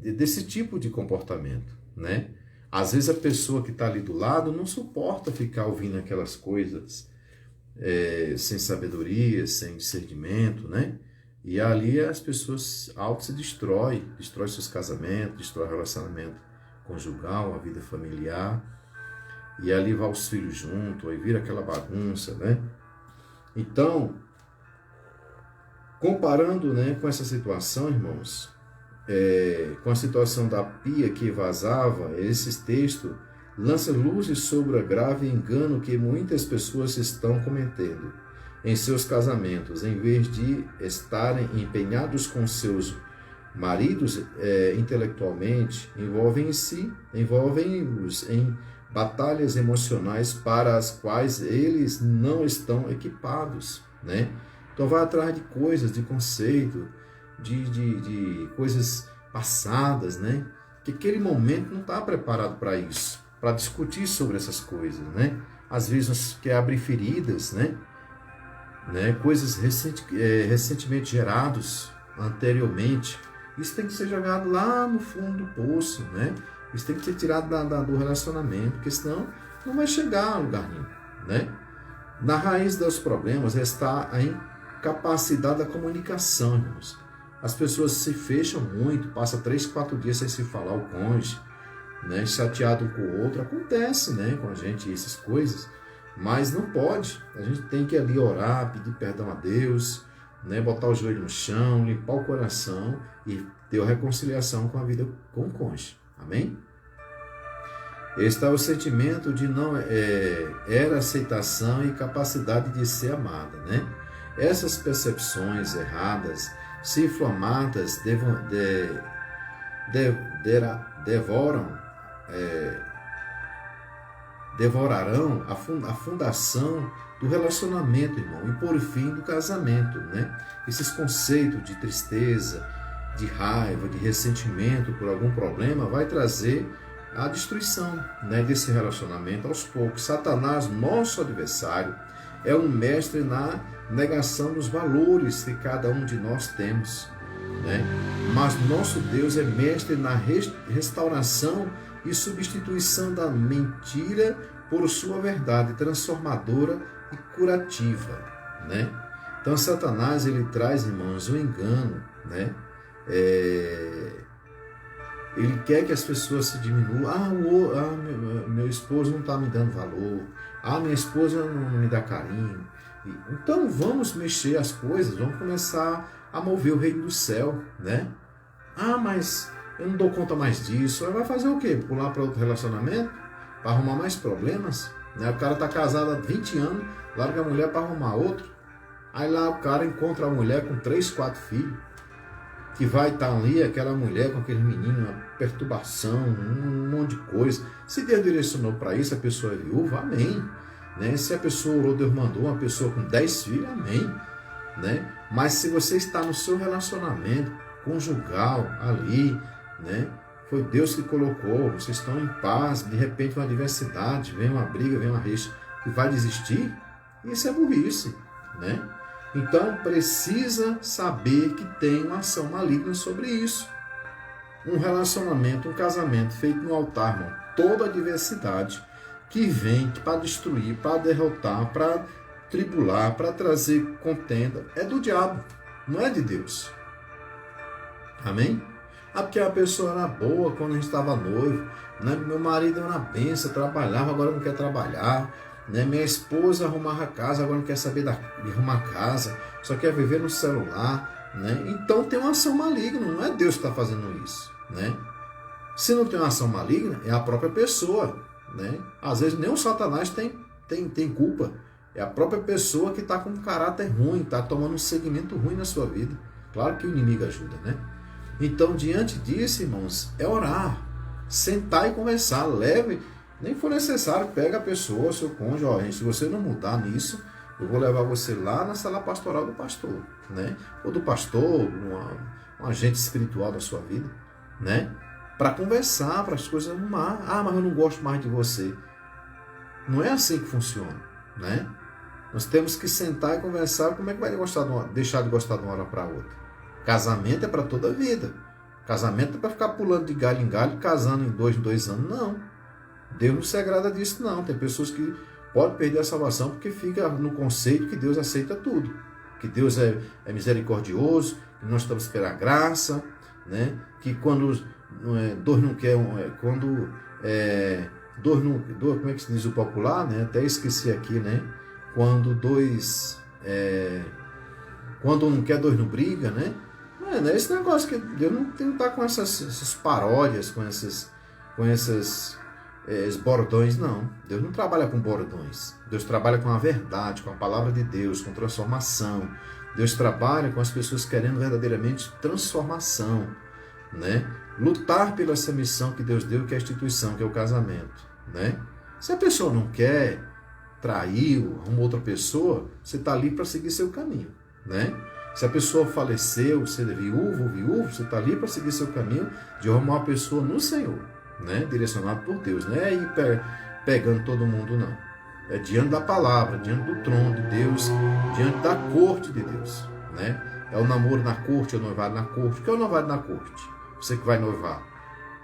desse tipo de comportamento, né? Às vezes a pessoa que está ali do lado não suporta ficar ouvindo aquelas coisas sem sabedoria, sem discernimento, né? E ali as pessoas se destrói seus casamentos, destrói o relacionamento conjugal, a vida familiar, e ali vai os filhos junto, aí vira aquela bagunça, né? Então, comparando, né, com essa situação, irmãos, com a situação da pia que vazava, esses textos lançam luzes sobre o grave engano que muitas pessoas estão cometendo em seus casamentos, em vez de estarem empenhados com seus maridos intelectualmente, envolvem-os em batalhas emocionais para as quais eles não estão equipados, né? Então vai atrás de coisas, de conceito, de coisas passadas, né? Que aquele momento não está preparado para isso, para discutir sobre essas coisas, né? Às vezes nós quer abrir feridas, né? Coisas recentemente gerados anteriormente. Isso tem que ser jogado lá no fundo do poço, né? Isso tem que ser tirado do relacionamento, porque senão não vai chegar a lugar nenhum, né? Na raiz dos problemas está a incapacidade da comunicação, irmãos. As pessoas se fecham muito, passa 3, 4 dias sem se falar o cônjuge, né? Chateado com o outro, acontece, né? Com a gente essas coisas, mas não pode. A gente tem que ali orar, pedir perdão a Deus, né? Botar o joelho no chão, limpar o coração e ter a reconciliação com a vida com o cônjuge. Amém? Está o sentimento de não era aceitação e capacidade de ser amada, né? Essas percepções erradas, se inflamadas, devorarão a fundação do relacionamento, irmão, e por fim do casamento, né? Esses conceitos de tristeza, de raiva, de ressentimento por algum problema vai trazer a destruição, né, desse relacionamento aos poucos. Satanás, nosso adversário, é um mestre na negação dos valores que cada um de nós temos, né? Mas nosso Deus é mestre na restauração e substituição da mentira por sua verdade transformadora e curativa, né? Então Satanás, ele traz, irmãos, o engano, né? Ele quer que as pessoas se diminuam. Meu esposo não está me dando valor. Minha esposa não me dá carinho. Então vamos mexer as coisas, vamos começar a mover o reino do céu, né? Mas eu não dou conta mais disso. Vai fazer o quê? Pular para outro relacionamento? Para arrumar mais problemas? Né? O cara está casado há 20 anos, larga a mulher para arrumar outro. Aí lá o cara encontra a mulher com 3, 4 filhos, que vai estar ali, aquela mulher com aquele menino, uma perturbação, um monte de coisa. Se Deus direcionou para isso, a pessoa é viúva, amém. Né? Se a pessoa orou, Deus mandou uma pessoa com 10 filhos, amém. Né? Mas se você está no seu relacionamento conjugal ali, né? Foi Deus que colocou, vocês estão em paz, de repente uma adversidade, vem uma briga, vem uma rixa, e vai desistir, isso é burrice, né? Então precisa saber que tem uma ação maligna sobre isso. Um relacionamento, um casamento feito no altar, irmão, toda adversidade que vem para destruir, para derrotar, para tribular, para trazer contenda, é do diabo, não é de Deus. Amém? Porque a pessoa era boa quando a gente estava noivo, né? Meu marido era uma benção, trabalhava, agora não quer trabalhar, né? Minha esposa arrumava a casa, agora não quer saber de arrumar a casa, só quer viver no celular, né? Então tem uma ação maligna, não é Deus que está fazendo isso, né? Se não tem uma ação maligna, é a própria pessoa, né? Às vezes nem o Satanás tem culpa, é a própria pessoa que está com um caráter ruim, está tomando um segmento ruim na sua vida. Claro que o inimigo ajuda, né? Então, diante disso, irmãos, é orar, sentar e conversar, leve, nem for necessário, pega a pessoa, seu cônjuge, se você não mudar nisso, eu vou levar você lá na sala pastoral do pastor, né? Ou do pastor, um agente espiritual da sua vida, né? Para conversar, para as coisas arrumar. Mas eu não gosto mais de você. Não é assim que funciona, né? Nós temos que sentar e conversar. Como é que vai deixar de gostar de uma hora para outra? Casamento é para toda a vida. Casamento é para ficar pulando de galho em galho, casando em 2 anos. Não. Deus não se agrada disso, não. Tem pessoas que podem perder a salvação porque fica no conceito que Deus aceita tudo. Que Deus é misericordioso, que nós estamos esperando a graça, né? Que quando dois não quer, como é que se diz o popular, né? Até esqueci aqui, né? Quando um não quer, dois não briga, né? Não é esse negócio que Deus não está com essas paródias, com esses bordões, não. Deus não trabalha com bordões. Deus trabalha com a verdade, com a palavra de Deus, com transformação. Deus trabalha com as pessoas querendo verdadeiramente transformação, né? Lutar pela essa missão que Deus deu, que é a instituição, que é o casamento, né? Se a pessoa não quer, traiu, arrumou outra pessoa, você está ali para seguir seu caminho, né? Se a pessoa faleceu, você é viúvo ou viúvo, você está ali para seguir seu caminho de arrumar uma pessoa no Senhor, né? Direcionado por Deus, não é ir pegando todo mundo, não. É diante da palavra, diante do trono de Deus, diante da corte de Deus, né? É o namoro na corte, é o noivado na corte. O que é o noivado na corte? Você que vai noivar,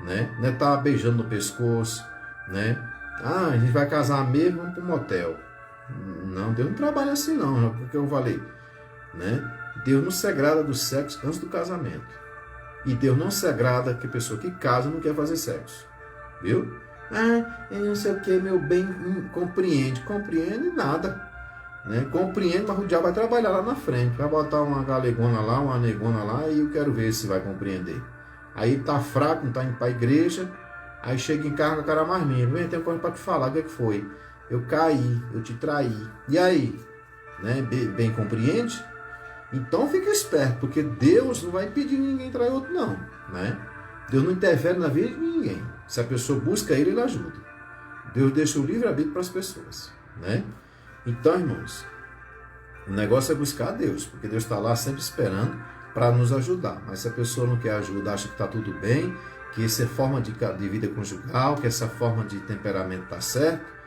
né? Não é estar beijando no pescoço, né? A gente vai casar mesmo, vamos para um motel. Não, Deus não trabalha assim não, é o que eu falei, né? Deus não se agrada do sexo antes do casamento. E Deus não se agrada que a pessoa que casa não quer fazer sexo. Viu? Eu não sei o que, meu bem, compreende nada. Né? Compreende, mas o diabo vai trabalhar lá na frente. Vai botar uma galegona lá, uma negona lá, e eu quero ver se vai compreender. Aí tá fraco, não está indo para a igreja, Aí chega em casa com a cara mais linda. Vem, tem uma coisa para te falar. O que é que foi? Eu caí, eu te traí. E aí? Né? Bem compreende? Então fica esperto, porque Deus não vai impedir ninguém trair outro, não. Né? Deus não interfere na vida de ninguém. Se a pessoa busca Ele, Ele ajuda. Deus deixa o livre-arbítrio para as pessoas. Né? Então, irmãos, o negócio é buscar a Deus, porque Deus está lá sempre esperando para nos ajudar. Mas se a pessoa não quer ajuda, acha que está tudo bem, que essa forma de vida conjugal, que essa forma de temperamento está certo,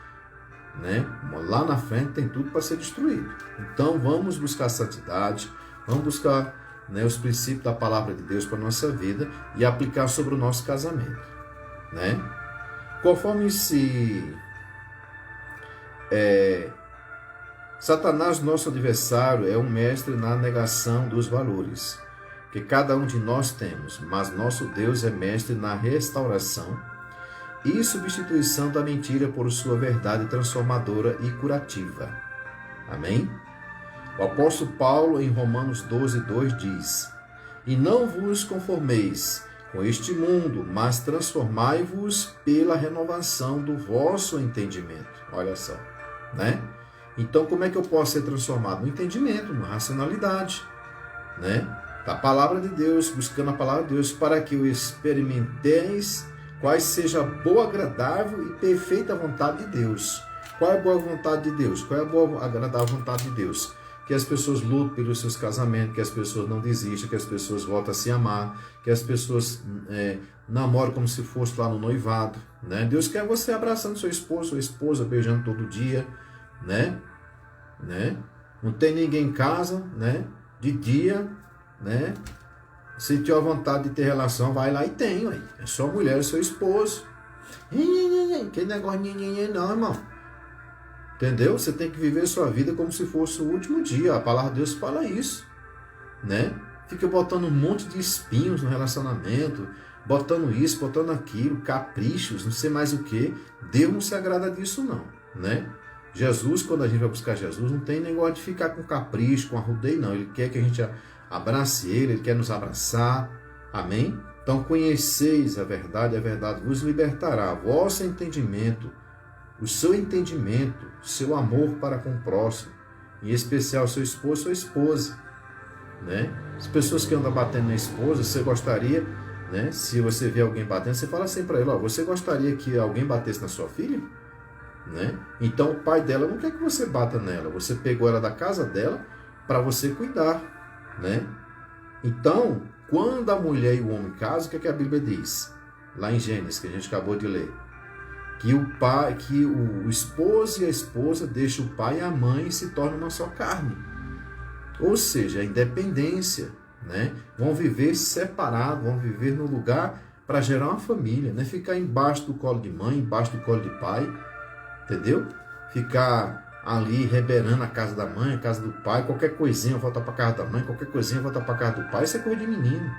né? Lá na frente tem tudo para ser destruído. Então vamos buscar a santidade, vamos buscar, né, os princípios da palavra de Deus para a nossa vida e aplicar sobre o nosso casamento. Né? Conforme Satanás, nosso adversário, é um mestre na negação dos valores que cada um de nós temos, mas nosso Deus é mestre na restauração e substituição da mentira por sua verdade transformadora e curativa. Amém? O apóstolo Paulo, em Romanos 12:2, diz: E não vos conformeis com este mundo, mas transformai-vos pela renovação do vosso entendimento. Olha só, né? Então, como é que eu posso ser transformado? No entendimento, na racionalidade, né? Da palavra de Deus, buscando a palavra de Deus, para que o experimenteis qual seja a boa, agradável e perfeita vontade de Deus. Qual é a boa vontade de Deus? Qual é a boa, agradável vontade de Deus? Que as pessoas lutem pelos seus casamentos, que as pessoas não desistam, que as pessoas voltem a se amar, que as pessoas namoram como se fosse lá no noivado. Né? Deus quer você abraçando seu esposo, sua esposa, beijando todo dia. Né? Não tem ninguém em casa, né? De dia, né? Se tiver vontade de ter relação, vai lá e tem, ué. É só mulher e seu esposo. Que negócio não, irmão. Entendeu? Você tem que viver sua vida como se fosse o último dia. A palavra de Deus fala isso, né? Fica botando um monte de espinhos no relacionamento, botando isso, botando aquilo, caprichos, não sei mais o que. Deus não se agrada disso, não, né? Jesus, quando a gente vai buscar Jesus, não tem negócio de ficar com capricho, com arrudeio, não. Ele quer que a gente abrace Ele quer nos abraçar. Amém? Então, conheceis a verdade vos libertará. Vosso entendimento, o seu entendimento, seu amor para com o próximo, em especial seu esposo, sua esposa. Né? As pessoas que andam batendo na esposa, você gostaria, né? Se você vê alguém batendo, você fala assim para ele, ó, você gostaria que alguém batesse na sua filha? Né? Então o pai dela não quer que você bata nela, você pegou ela da casa dela para você cuidar, né? Então, quando a mulher e o homem casam, o que é que a Bíblia diz? Lá em Gênesis, que a gente acabou de ler, que o esposo e a esposa deixam o pai e a mãe e se tornam uma só carne. Ou seja, a independência, né? Vão viver separados, vão viver no lugar para gerar uma família, né? Ficar embaixo do colo de mãe, embaixo do colo de pai. Entendeu? Ficar ali reberando a casa da mãe, a casa do pai, qualquer coisinha volta para a casa da mãe, qualquer coisinha volta para a casa do pai, isso é coisa de menino,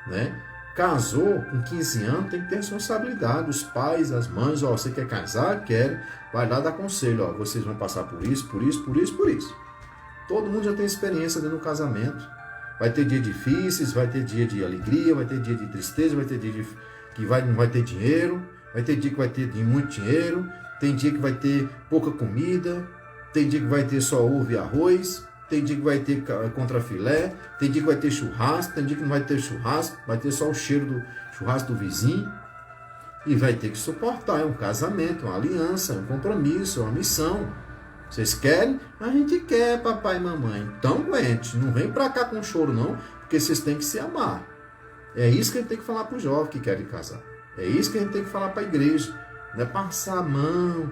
né? Casou com 15 anos, tem que ter responsabilidade, os pais, as mães, ó, você quer casar? Quer, vai lá dar conselho, ó, vocês vão passar por isso, por isso, por isso, por isso. Todo mundo já tem experiência dentro do casamento, vai ter dia difíceis, vai ter dia de alegria, vai ter dia de tristeza, vai ter dia que não vai ter dinheiro, vai ter dia que vai ter muito dinheiro, tem dia que vai ter pouca comida, tem dia que vai ter só ovo e arroz, tem dia que vai ter contrafilé, tem dia que vai ter churrasco, tem dia que não vai ter churrasco, vai ter só o cheiro do churrasco do vizinho. E vai ter que suportar, é um casamento, uma aliança, um compromisso, uma missão. Vocês querem? A gente quer, papai e mamãe. Então aguente, não vem pra cá com choro não, porque vocês têm que se amar. É isso que a gente tem que falar para os jovens que querem casar. É isso que a gente tem que falar para a igreja. Não é passar a mão.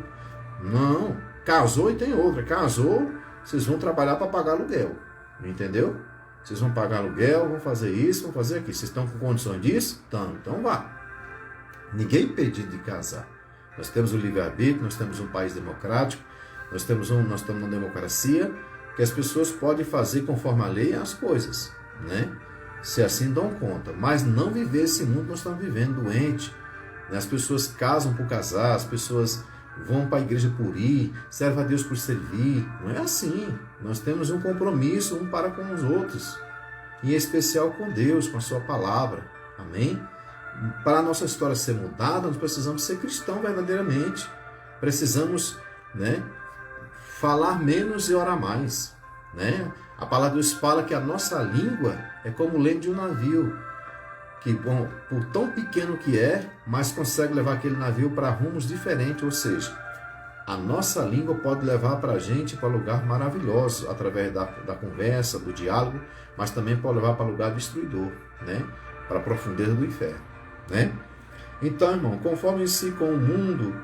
Não. Casou e tem outra. Casou, vocês vão trabalhar para pagar aluguel. Entendeu? Vocês vão pagar aluguel, vão fazer isso, vão fazer aquilo. Vocês estão com condições disso? Então vá. Ninguém impedido de casar. Nós temos o livre-arbítrio, nós temos um país democrático, nós estamos numa democracia que as pessoas podem fazer conforme a lei as coisas, né? Se assim dão conta. Mas não viver esse mundo que nós estamos vivendo, doente. As pessoas casam por casar, as pessoas vão para a igreja por ir, servem a Deus por servir. Não é assim. Nós temos um compromisso um para com os outros, em especial com Deus, com a sua palavra. Amém? para a nossa história ser mudada, nós precisamos ser cristãos verdadeiramente. Precisamos, né, falar menos e orar mais, né? A palavra de Deus fala que a nossa língua é como o leme de um navio, que, bom, por tão pequeno que é, mas consegue levar aquele navio para rumos diferentes, ou seja, a nossa língua pode levar para a gente para lugar maravilhoso, através da conversa, do diálogo, mas também pode levar para lugar destruidor, né? Para a profundeza do inferno, né? Então, irmão, conforme-se com o mundo,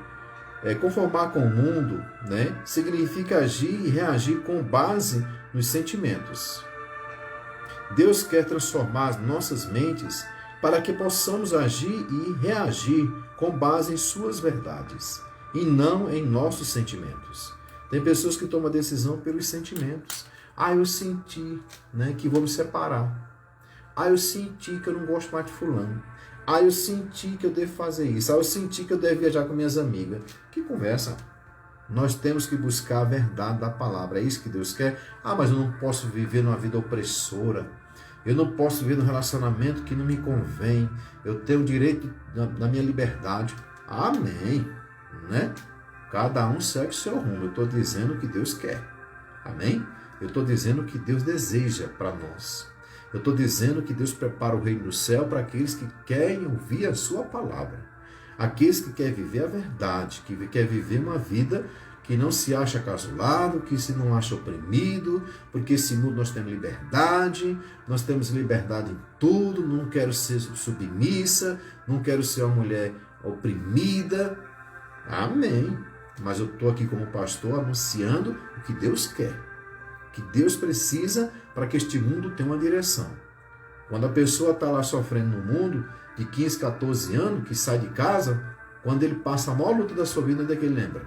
conformar com o mundo, né, significa agir e reagir com base nos sentimentos. Deus quer transformar as nossas mentes para que possamos agir e reagir com base em suas verdades e não em nossos sentimentos. Tem pessoas que tomam a decisão pelos sentimentos. Eu senti, né, que vou me separar. Eu senti que eu não gosto mais de fulano. Eu senti que eu devo fazer isso. Eu senti que eu devo viajar com minhas amigas. Que conversa. Nós temos que buscar a verdade da palavra. É isso que Deus quer. Mas eu não posso viver numa vida opressora. Eu não posso viver num relacionamento que não me convém. Eu tenho direito na minha liberdade. Amém. Né? Cada um segue o seu rumo. Eu estou dizendo o que Deus quer. Amém? Eu estou dizendo o que Deus deseja para nós. Eu estou dizendo que Deus prepara o reino do céu para aqueles que querem ouvir a sua palavra. Aqueles que querem viver a verdade, que querem viver uma vida que não se acha casulado, que se não acha oprimido, porque esse mundo nós temos liberdade em tudo, não quero ser submissa, não quero ser uma mulher oprimida. Amém. Mas eu estou aqui como pastor anunciando o que Deus quer, que Deus precisa para que este mundo tenha uma direção. Quando a pessoa está lá sofrendo no mundo, de 15, 14 anos, que sai de casa, quando ele passa a maior luta da sua vida, onde é que ele lembra?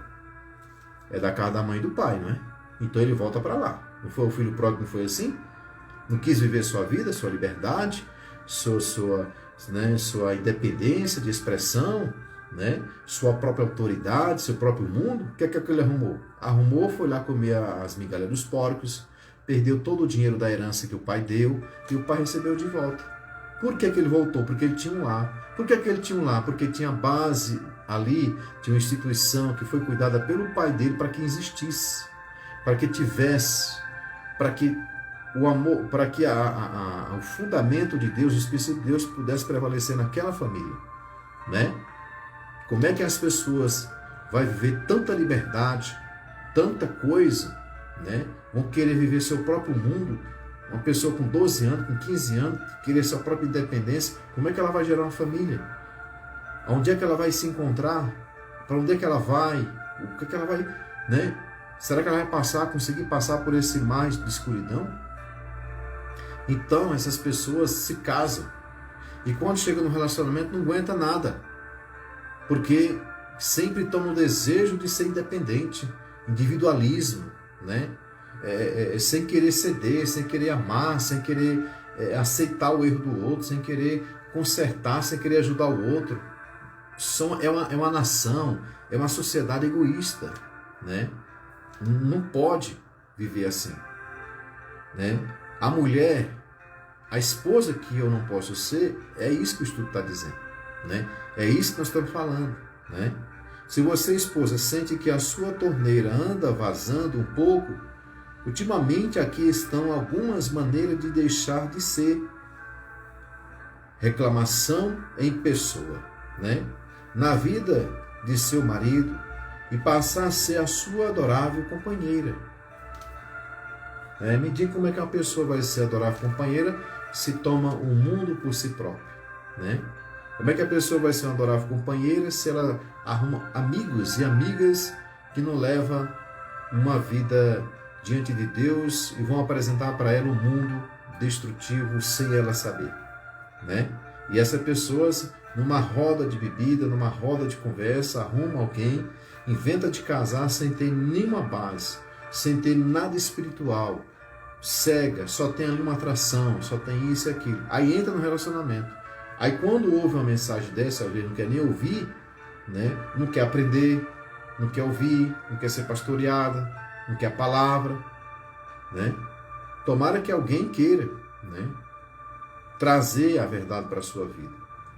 É da casa da mãe e do pai, não é? Então ele volta para lá. Não foi o filho pródigo, não foi assim? Não quis viver sua vida, sua liberdade, sua independência de expressão, né? Sua própria autoridade, seu próprio mundo. O que é que ele arrumou? Foi lá comer as migalhas dos porcos, perdeu todo o dinheiro da herança que o pai deu e o pai recebeu de volta. Por que ele voltou? Porque ele tinha um lar. Por que ele tinha um lar? Porque tinha base ali, tinha uma instituição que foi cuidada pelo pai dele para que existisse, para que tivesse, para que o amor, para que o fundamento de Deus, o Espírito de Deus pudesse prevalecer naquela família, né? Como é que as pessoas vão viver tanta liberdade, tanta coisa, né? Vão querer viver seu próprio mundo? Uma pessoa com 12 anos, com 15 anos, querer sua própria independência, como é que ela vai gerar uma família? Onde é que ela vai se encontrar? Para onde é que ela vai? O que é que ela vai, né? Será que ela vai conseguir passar por esse mar de escuridão? Então, essas pessoas se casam. E quando chega no relacionamento, não aguenta nada. Porque sempre estão no desejo de ser independente. Individualismo, né? Sem querer ceder, sem querer amar, sem querer aceitar o erro do outro, sem querer consertar, sem querer ajudar o outro. É uma nação, é uma sociedade egoísta, né? Não pode viver assim, né? A mulher, a esposa que eu não posso ser, é isso que o estudo está dizendo, né? É isso que nós estamos falando, né? Se você, esposa, sente que a sua torneira anda vazando um pouco, ultimamente aqui estão algumas maneiras de deixar de ser. Reclamação em pessoa, né? Na vida de seu marido e passar a ser a sua adorável companheira. Me diga como é que uma pessoa vai ser adorável companheira se toma o mundo por si própria, né? Como é que a pessoa vai ser uma adorável companheira se ela arruma amigos e amigas que não levam uma vida diante de Deus e vão apresentar para ela um mundo destrutivo sem ela saber, né? E essas pessoas, numa roda de bebida, numa roda de conversa, arruma alguém, inventa de casar sem ter nenhuma base, sem ter nada espiritual, cega, só tem ali uma atração, só tem isso e aquilo. Aí entra no relacionamento. Aí quando ouve uma mensagem dessa, às vezes não quer nem ouvir, né? Não quer aprender, não quer ouvir, não quer ser pastoreada, não quer a palavra, né? Tomara que alguém queira, né, trazer a verdade para a sua vida,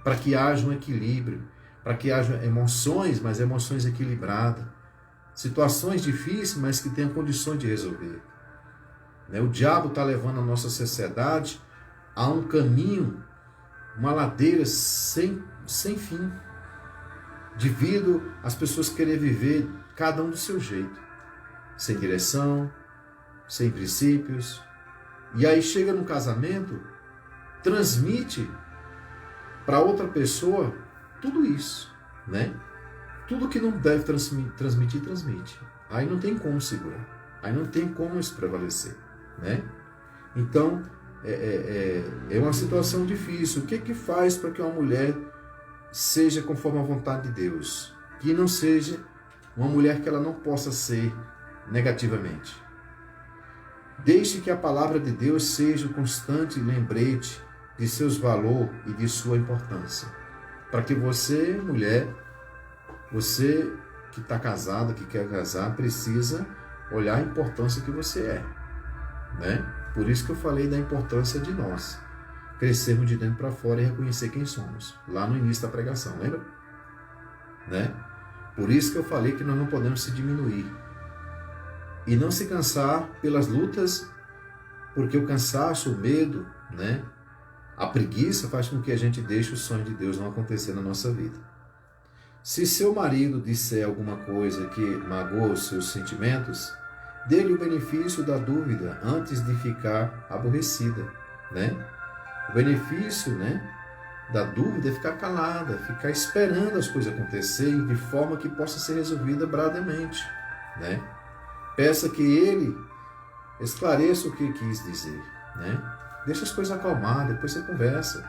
para que haja um equilíbrio, para que haja emoções, mas emoções equilibradas, situações difíceis, mas que tenham condições de resolver. O diabo está levando a nossa sociedade a um caminho, uma ladeira sem fim, devido às pessoas querer viver cada um do seu jeito, sem direção, sem princípios. E aí chega no casamento, transmite para outra pessoa tudo isso, né? Tudo que não deve transmitir, transmite. Aí não tem como segurar, aí não tem como isso prevalecer, né? Então, é uma situação difícil. O que faz para que uma mulher seja conforme a vontade de Deus? Que não seja uma mulher que ela não possa ser negativamente. Deixe que a palavra de Deus seja o constante lembrete de seus valores e de sua importância. Para que você, mulher, você que está casada, que quer casar, precisa olhar a importância que você é, né? Por isso que eu falei da importância de nós crescermos de dentro para fora e reconhecer quem somos, lá no início da pregação, lembra? Né? Por isso que eu falei que nós não podemos se diminuir e não se cansar pelas lutas, porque o cansaço, o medo, né? A preguiça faz com que a gente deixe o sonho de Deus não acontecer na nossa vida. Se seu marido disser alguma coisa que magoa os seus sentimentos, dê-lhe o benefício da dúvida antes de ficar aborrecida, né? O benefício, né, da dúvida é ficar calada, ficar esperando as coisas acontecerem de forma que possa ser resolvida brevemente, né? Peça que ele esclareça o que quis dizer, né? Deixa as coisas acalmar, depois você conversa.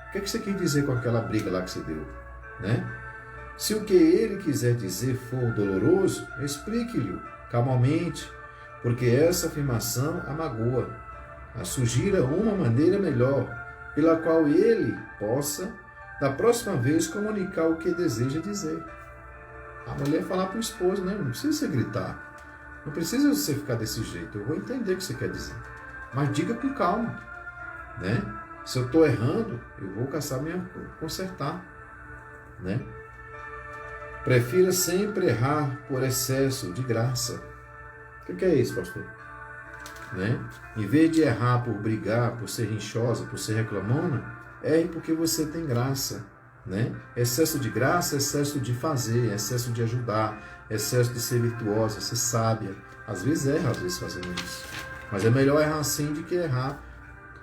O que você quis dizer com aquela briga lá que você deu, né? Se o que ele quiser dizer for doloroso, explique-lhe calmamente, porque essa afirmação a magoa. Sugira uma maneira melhor, pela qual ele possa, da próxima vez, comunicar o que deseja dizer. A mulher falar para o esposo, né? Não precisa você gritar, não precisa você ficar desse jeito, eu vou entender o que você quer dizer, mas diga com calma, né? Se eu estou errando, eu vou consertar, né? Prefira sempre errar por excesso de graça. O que é isso, pastor? Né? Em vez de errar por brigar, por ser rinchosa, por ser reclamona, erre porque você tem graça, né? Excesso de graça, excesso de fazer, excesso de ajudar, excesso de ser virtuosa, ser sábia. Às vezes erra, às vezes fazendo isso. Mas é melhor errar assim do que errar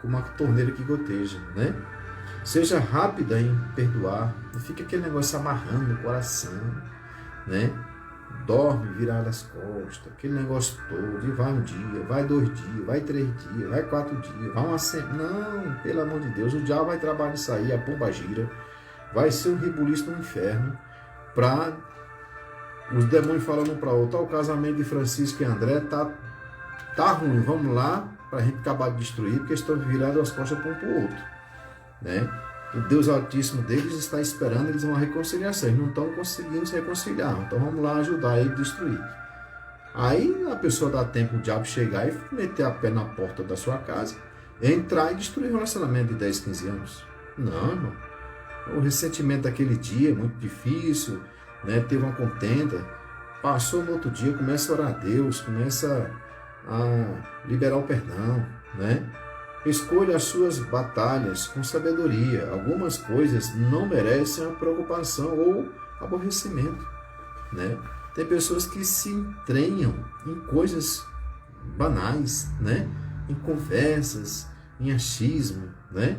com uma torneira que goteja, né? Seja rápida em perdoar, não fica aquele negócio amarrando no coração, né? Dorme virado as costas, aquele negócio todo, e vai um dia, vai 2 dias, vai 3 dias, vai 4 dias, vai uma semana. Não, pelo amor de Deus, o diabo vai trabalhar nisso aí, a pomba gira, vai ser um rebuliço no inferno, para os demônios falando para outro, o casamento de Francisco e André tá ruim, vamos lá, para a gente acabar de destruir, porque estão virados as costas para um para o outro, né? O Deus Altíssimo deles está esperando eles uma reconciliação. Eles não estão conseguindo se reconciliar. Então vamos lá ajudar ele a destruir. Aí a pessoa dá tempo o diabo chegar e meter a pé na porta da sua casa, entrar e destruir o relacionamento de 10, 15 anos. Não, irmão. O ressentimento daquele dia é muito difícil, né? Teve uma contenda. Passou no outro dia, começa a orar a Deus, começa a liberar o perdão, né? Escolha as suas batalhas com sabedoria. Algumas coisas não merecem a preocupação ou aborrecimento, né? Tem pessoas que se entranham em coisas banais, né? Em conversas, em achismo, né?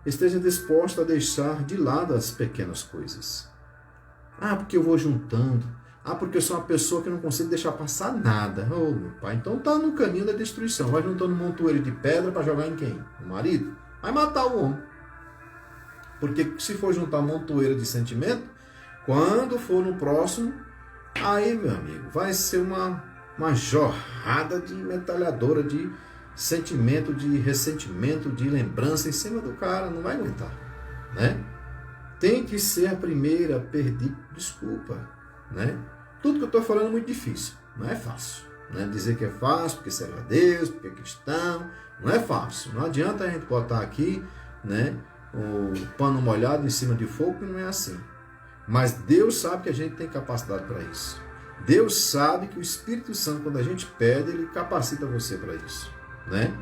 Esteja disposto a deixar de lado as pequenas coisas. Porque eu vou juntando. Porque eu sou uma pessoa que não consigo deixar passar nada. Meu pai, então tá no caminho da destruição. Vai juntando um montoeiro de pedra para jogar em quem? No marido? Vai matar o homem. Porque se for juntar montoeiro de sentimento, quando for no próximo, aí, meu amigo, vai ser uma jorrada de metralhadora de sentimento, de ressentimento, de lembrança em cima do cara. Não vai aguentar, né? Tem que ser a primeira a pedir desculpa, né? Tudo que eu estou falando é muito difícil, não é fácil, né? Dizer que é fácil porque serve a Deus, porque é cristão, não é fácil. Não adianta a gente botar aqui, né, o pano molhado em cima de fogo, não é assim. Mas Deus sabe que a gente tem capacidade para isso. Deus sabe que o Espírito Santo, quando a gente pede, ele capacita você para isso, né?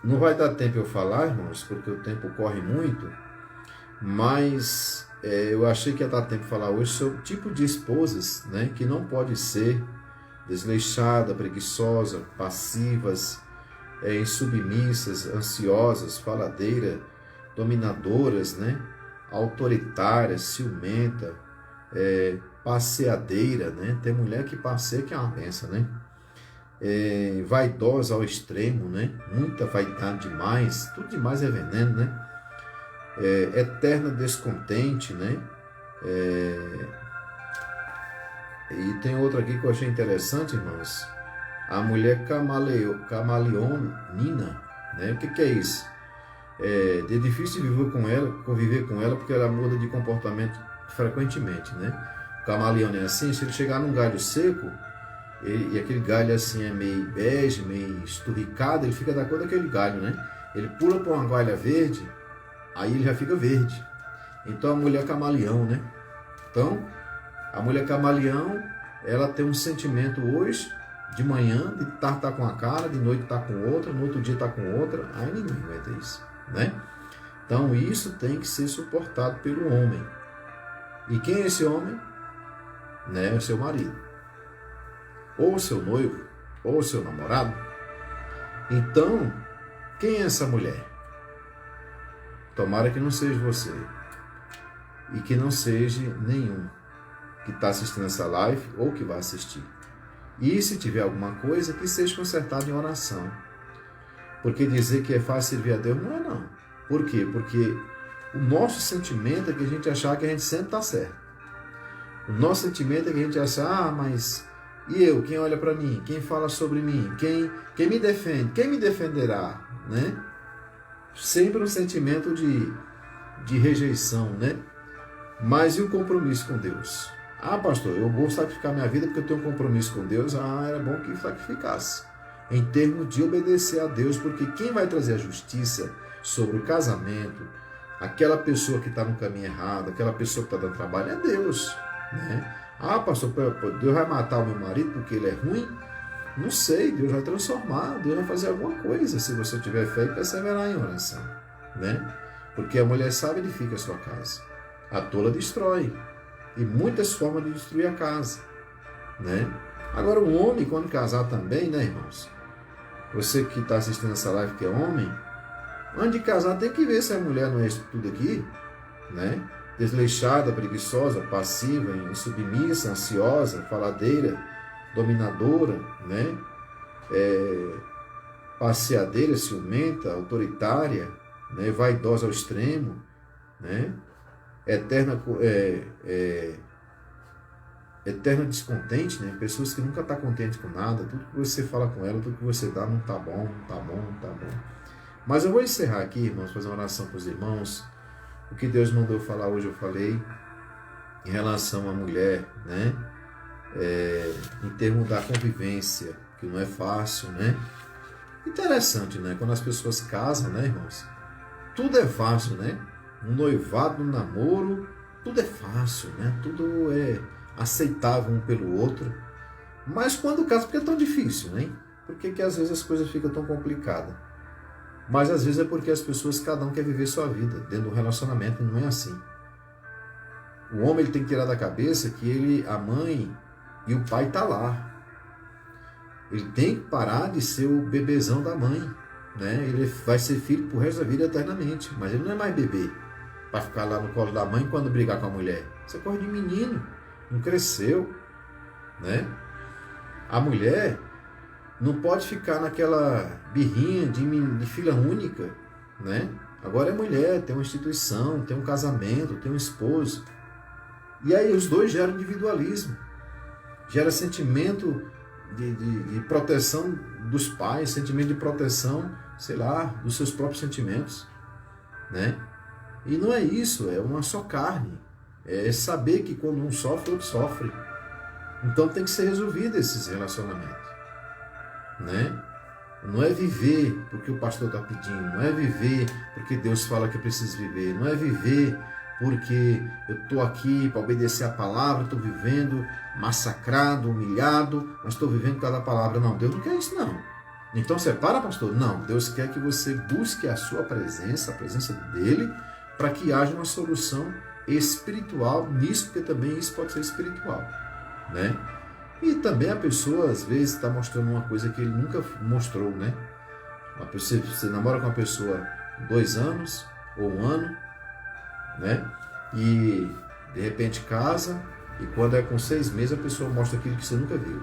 Não vai dar tempo eu falar, irmãos, porque o tempo corre muito, mas eu achei que ia dar tempo de falar hoje sobre o tipo de esposas, né, que não pode ser desleixada, preguiçosa, passivas, insubmissas, ansiosas, faladeira, dominadoras, né, autoritárias, ciumenta, passeadeira, né? Tem mulher que passeia que é uma benção, né? Vaidosa ao extremo, né? Muita vaidade demais, tudo demais é veneno, né? Eterna descontente, né? E tem outra aqui que eu achei interessante, irmãos. A mulher camaleonina, né? O que é isso? É difícil conviver com ela, porque ela muda de comportamento frequentemente, né? O camaleão é assim, se ele chegar num galho seco, e aquele galho assim é meio bege, meio esturricado, ele fica da cor daquele galho, né? Ele pula para uma galha verde, aí ele já fica verde. Então a mulher camaleão, né? Então, a mulher camaleão, ela tem um sentimento hoje, de manhã, de tarde tá com uma cara, de noite tá com outra, no outro dia tá com outra, aí ninguém aguenta isso, né? Então isso tem que ser suportado pelo homem. E quem é esse homem? Né? É o seu marido. Ou o seu noivo, ou o seu namorado. Então, quem é essa mulher? Tomara que não seja você. E que não seja nenhum que está assistindo essa live ou que vai assistir. E se tiver alguma coisa, que seja consertado em oração. Porque dizer que é fácil servir a Deus não é não. Por quê? Porque o nosso sentimento é que a gente achar que a gente sempre está certo. O nosso sentimento é que a gente acha, mas e eu? Quem olha para mim? Quem fala sobre mim? Quem me defende? Quem me defenderá? Né? Sempre um sentimento de rejeição, né? Mas e o compromisso com Deus? Ah, pastor, eu vou sacrificar minha vida porque eu tenho um compromisso com Deus. Ah, era bom que sacrificasse. Em termos de obedecer a Deus, porque quem vai trazer a justiça sobre o casamento, aquela pessoa que está no caminho errado, aquela pessoa que está dando trabalho, é Deus, né? Ah, pastor, Deus vai matar o meu marido porque ele é ruim? Não sei, Deus vai transformar, Deus vai fazer alguma coisa se você tiver fé e perseverar em oração, né? Porque a mulher sábia edifica a sua casa, a tola destrói, e muitas formas de destruir a casa, né? Agora o homem, quando casar também, né, irmãos? Você que está assistindo essa live que é homem, antes de casar tem que ver se a mulher não é isso tudo aqui, né? Desleixada, preguiçosa, passiva, insubmissa, ansiosa, faladeira, dominadora, né? Passeadeira, ciumenta, autoritária, né? Vaidosa ao extremo, né? Eterna descontente, né? Pessoas que nunca estão contentes com nada, tudo que você fala com ela, tudo que você dá não tá bom, não tá bom, não tá bom. Mas eu vou encerrar aqui, irmãos, fazer uma oração para os irmãos. O que Deus mandou falar hoje eu falei em relação à mulher, né? Em termos da convivência, que não é fácil, né? Interessante, né? Quando as pessoas casam, né, irmãos? Tudo é fácil, né? Um noivado, um namoro, tudo é fácil, né? Tudo é aceitável um pelo outro. Mas quando casa, porque é tão difícil, né? Por que às vezes as coisas ficam tão complicadas? Mas às vezes é porque as pessoas, cada um quer viver sua vida dentro de um relacionamento, e não é assim. O homem ele tem que tirar da cabeça que a mãe e o pai tá lá. Ele tem que parar de ser o bebezão da mãe, né? Ele vai ser filho pro resto da vida eternamente, mas ele não é mais bebê para ficar lá no colo da mãe quando brigar com a mulher. Isso é coisa de menino, não cresceu, né? A mulher não pode ficar naquela birrinha de filha única, né? Agora é mulher, tem uma instituição, tem um casamento, tem um esposo. E aí os dois geram individualismo, gera sentimento de proteção dos pais, sentimento de proteção, sei lá, dos seus próprios sentimentos, né? E não é isso, é uma só carne. É saber que quando um sofre, o outro sofre. Então tem que ser resolvido esses relacionamentos, né? Não é viver porque o pastor está pedindo, não é viver porque Deus fala que eu preciso viver, não é viver porque eu estou aqui para obedecer a palavra, estou vivendo massacrado, humilhado, mas estou vivendo cada palavra. Não, Deus não quer isso não. Então separa, pastor? Não, Deus quer que você busque a sua presença, a presença dele, para que haja uma solução espiritual nisso, porque também isso pode ser espiritual, né? E também a pessoa, às vezes, está mostrando uma coisa que ele nunca mostrou, né? Você namora com uma pessoa 2 anos ou 1 ano, né? E, de repente, casa, e quando é com 6 meses, a pessoa mostra aquilo que você nunca viu.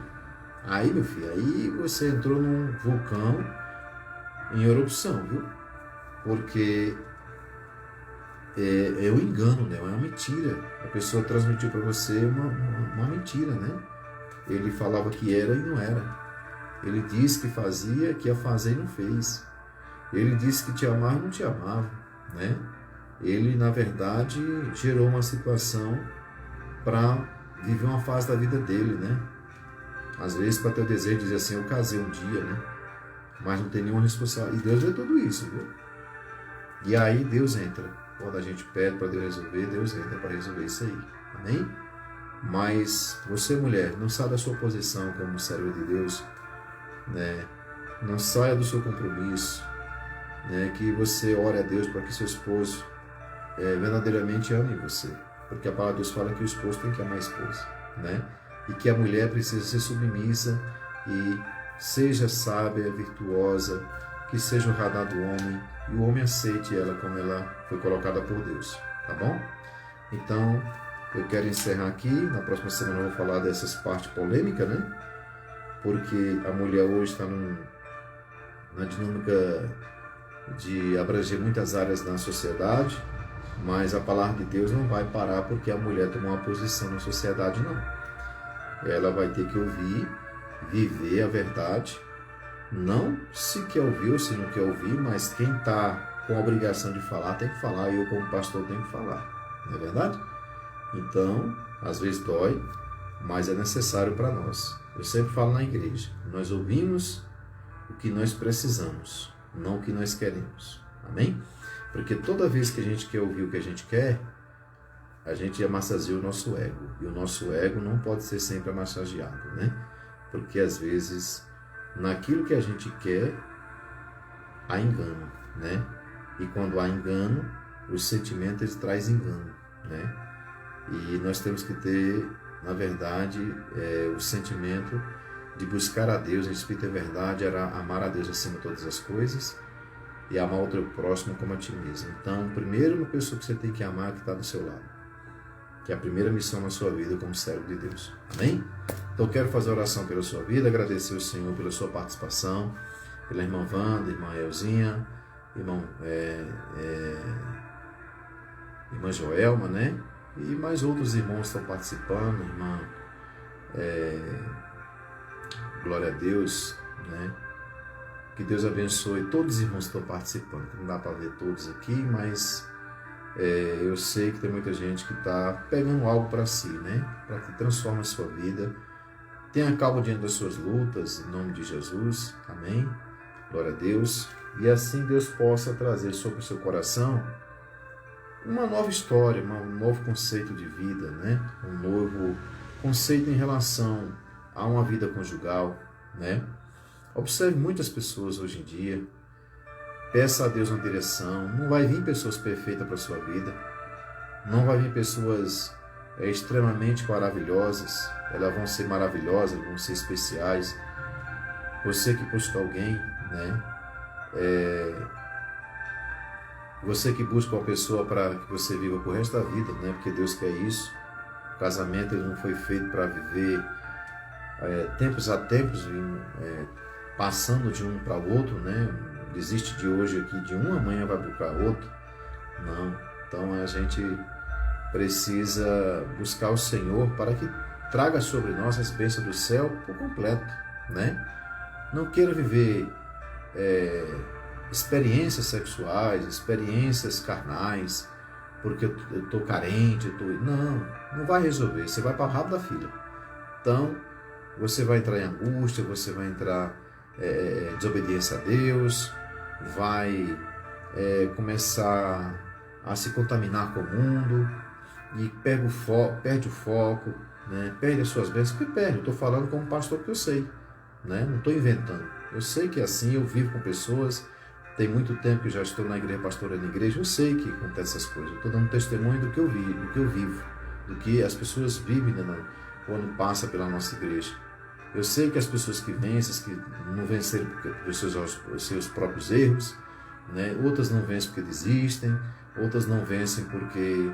Aí, meu filho, aí você entrou num vulcão em erupção, viu? Porque é um engano, né? É uma mentira. A pessoa transmitiu para você uma mentira, né? Ele falava que era e não era. Ele disse que fazia, que ia fazer e não fez. Ele disse que te amava e não te amava, né? Ele, na verdade, gerou uma situação para viver uma fase da vida dele, né? Às vezes, para ter o desejo de dizer assim, eu casei um dia, né? Mas não tem nenhuma responsabilidade. E Deus vê tudo isso, viu? E aí Deus entra. Quando a gente pede para Deus resolver, Deus entra para resolver isso aí. Amém? Mas você, mulher, não saia da sua posição como serva de Deus, né? Não saia do seu compromisso, né? Que você ore a Deus para que seu esposo verdadeiramente ame você. Porque a palavra de Deus fala que o esposo tem que amar a esposa, né? E que a mulher precisa ser submissa e seja sábia, virtuosa, que seja honrada do homem, e o homem aceite ela como ela foi colocada por Deus, tá bom? Então, eu quero encerrar aqui. Na próxima semana eu vou falar dessas partes polêmicas, né? Porque a mulher hoje está na dinâmica de abranger muitas áreas na sociedade, mas a palavra de Deus não vai parar porque a mulher tomou uma posição na sociedade, não. Ela vai ter que ouvir, viver a verdade, não se quer ouvir ou se não quer ouvir, mas quem está com a obrigação de falar tem que falar, e eu como pastor tenho que falar, não é verdade? Então, às vezes dói, mas é necessário para nós. Eu sempre falo na igreja, nós ouvimos o que nós precisamos, não o que nós queremos. Amém? Porque toda vez que a gente quer ouvir o que a gente quer, a gente amassageia o nosso ego. E o nosso ego não pode ser sempre amassageado, né? Porque às vezes, naquilo que a gente quer, há engano, né? E quando há engano, o sentimento ele traz engano, né? E nós temos que ter, na verdade, o sentimento de buscar a Deus em espírito e verdade, era amar a Deus acima de todas as coisas e amar o teu próximo como a ti mesmo. Então, primeiro uma pessoa que você tem que amar que está do seu lado, que é a primeira missão na sua vida como servo de Deus. Amém? Então, eu quero fazer oração pela sua vida, agradecer ao Senhor pela sua participação, pela irmã Wanda, irmã Elzinha, irmã Joelma, né? E mais outros irmãos estão participando, irmã glória a Deus, né? Que Deus abençoe todos os irmãos que estão participando. Não dá para ver todos aqui, mas eu sei que tem muita gente que está pegando algo para si, né? Para que transforme a sua vida. Tenha calma diante das suas lutas, em nome de Jesus. Amém? Glória a Deus. E assim Deus possa trazer sobre o seu coração uma nova história, um novo conceito de vida, né? Um novo conceito em relação a uma vida conjugal, né? Observe muitas pessoas hoje em dia. Peça a Deus uma direção. Não vai vir pessoas perfeitas para a sua vida. Não vai vir pessoas extremamente maravilhosas. Elas vão ser maravilhosas, vão ser especiais. Você que busca alguém, né? Você que busca uma pessoa para que você viva pro resto da vida, né? Porque Deus quer isso. O casamento ele não foi feito para viver tempos a tempos, passando de um para o outro, né? Desiste de hoje aqui de um, amanhã vai buscar outro. Não. Então a gente precisa buscar o Senhor para que traga sobre nós as bênçãos do céu por completo, né? Não queira viver experiências sexuais, experiências carnais, porque eu estou carente, não vai resolver, você vai para o rabo da fila. Então, você vai entrar em angústia, você vai entrar desobediência a Deus, vai começar a se contaminar com o mundo e perde o foco, né? Perde as suas bênçãos, porque perde. Eu estou falando como pastor que eu sei, né? Não estou inventando. Eu sei que é assim, eu vivo com pessoas, tem muito tempo que já estou na igreja, pastoreando na igreja, eu sei que acontece essas coisas. Eu estou dando testemunho do que eu vivo, do que as pessoas vivem, né, quando passa pela nossa igreja. Eu sei que as pessoas que vencem, que não venceram por seus próprios erros, né? Outras não vencem porque desistem, outras não vencem porque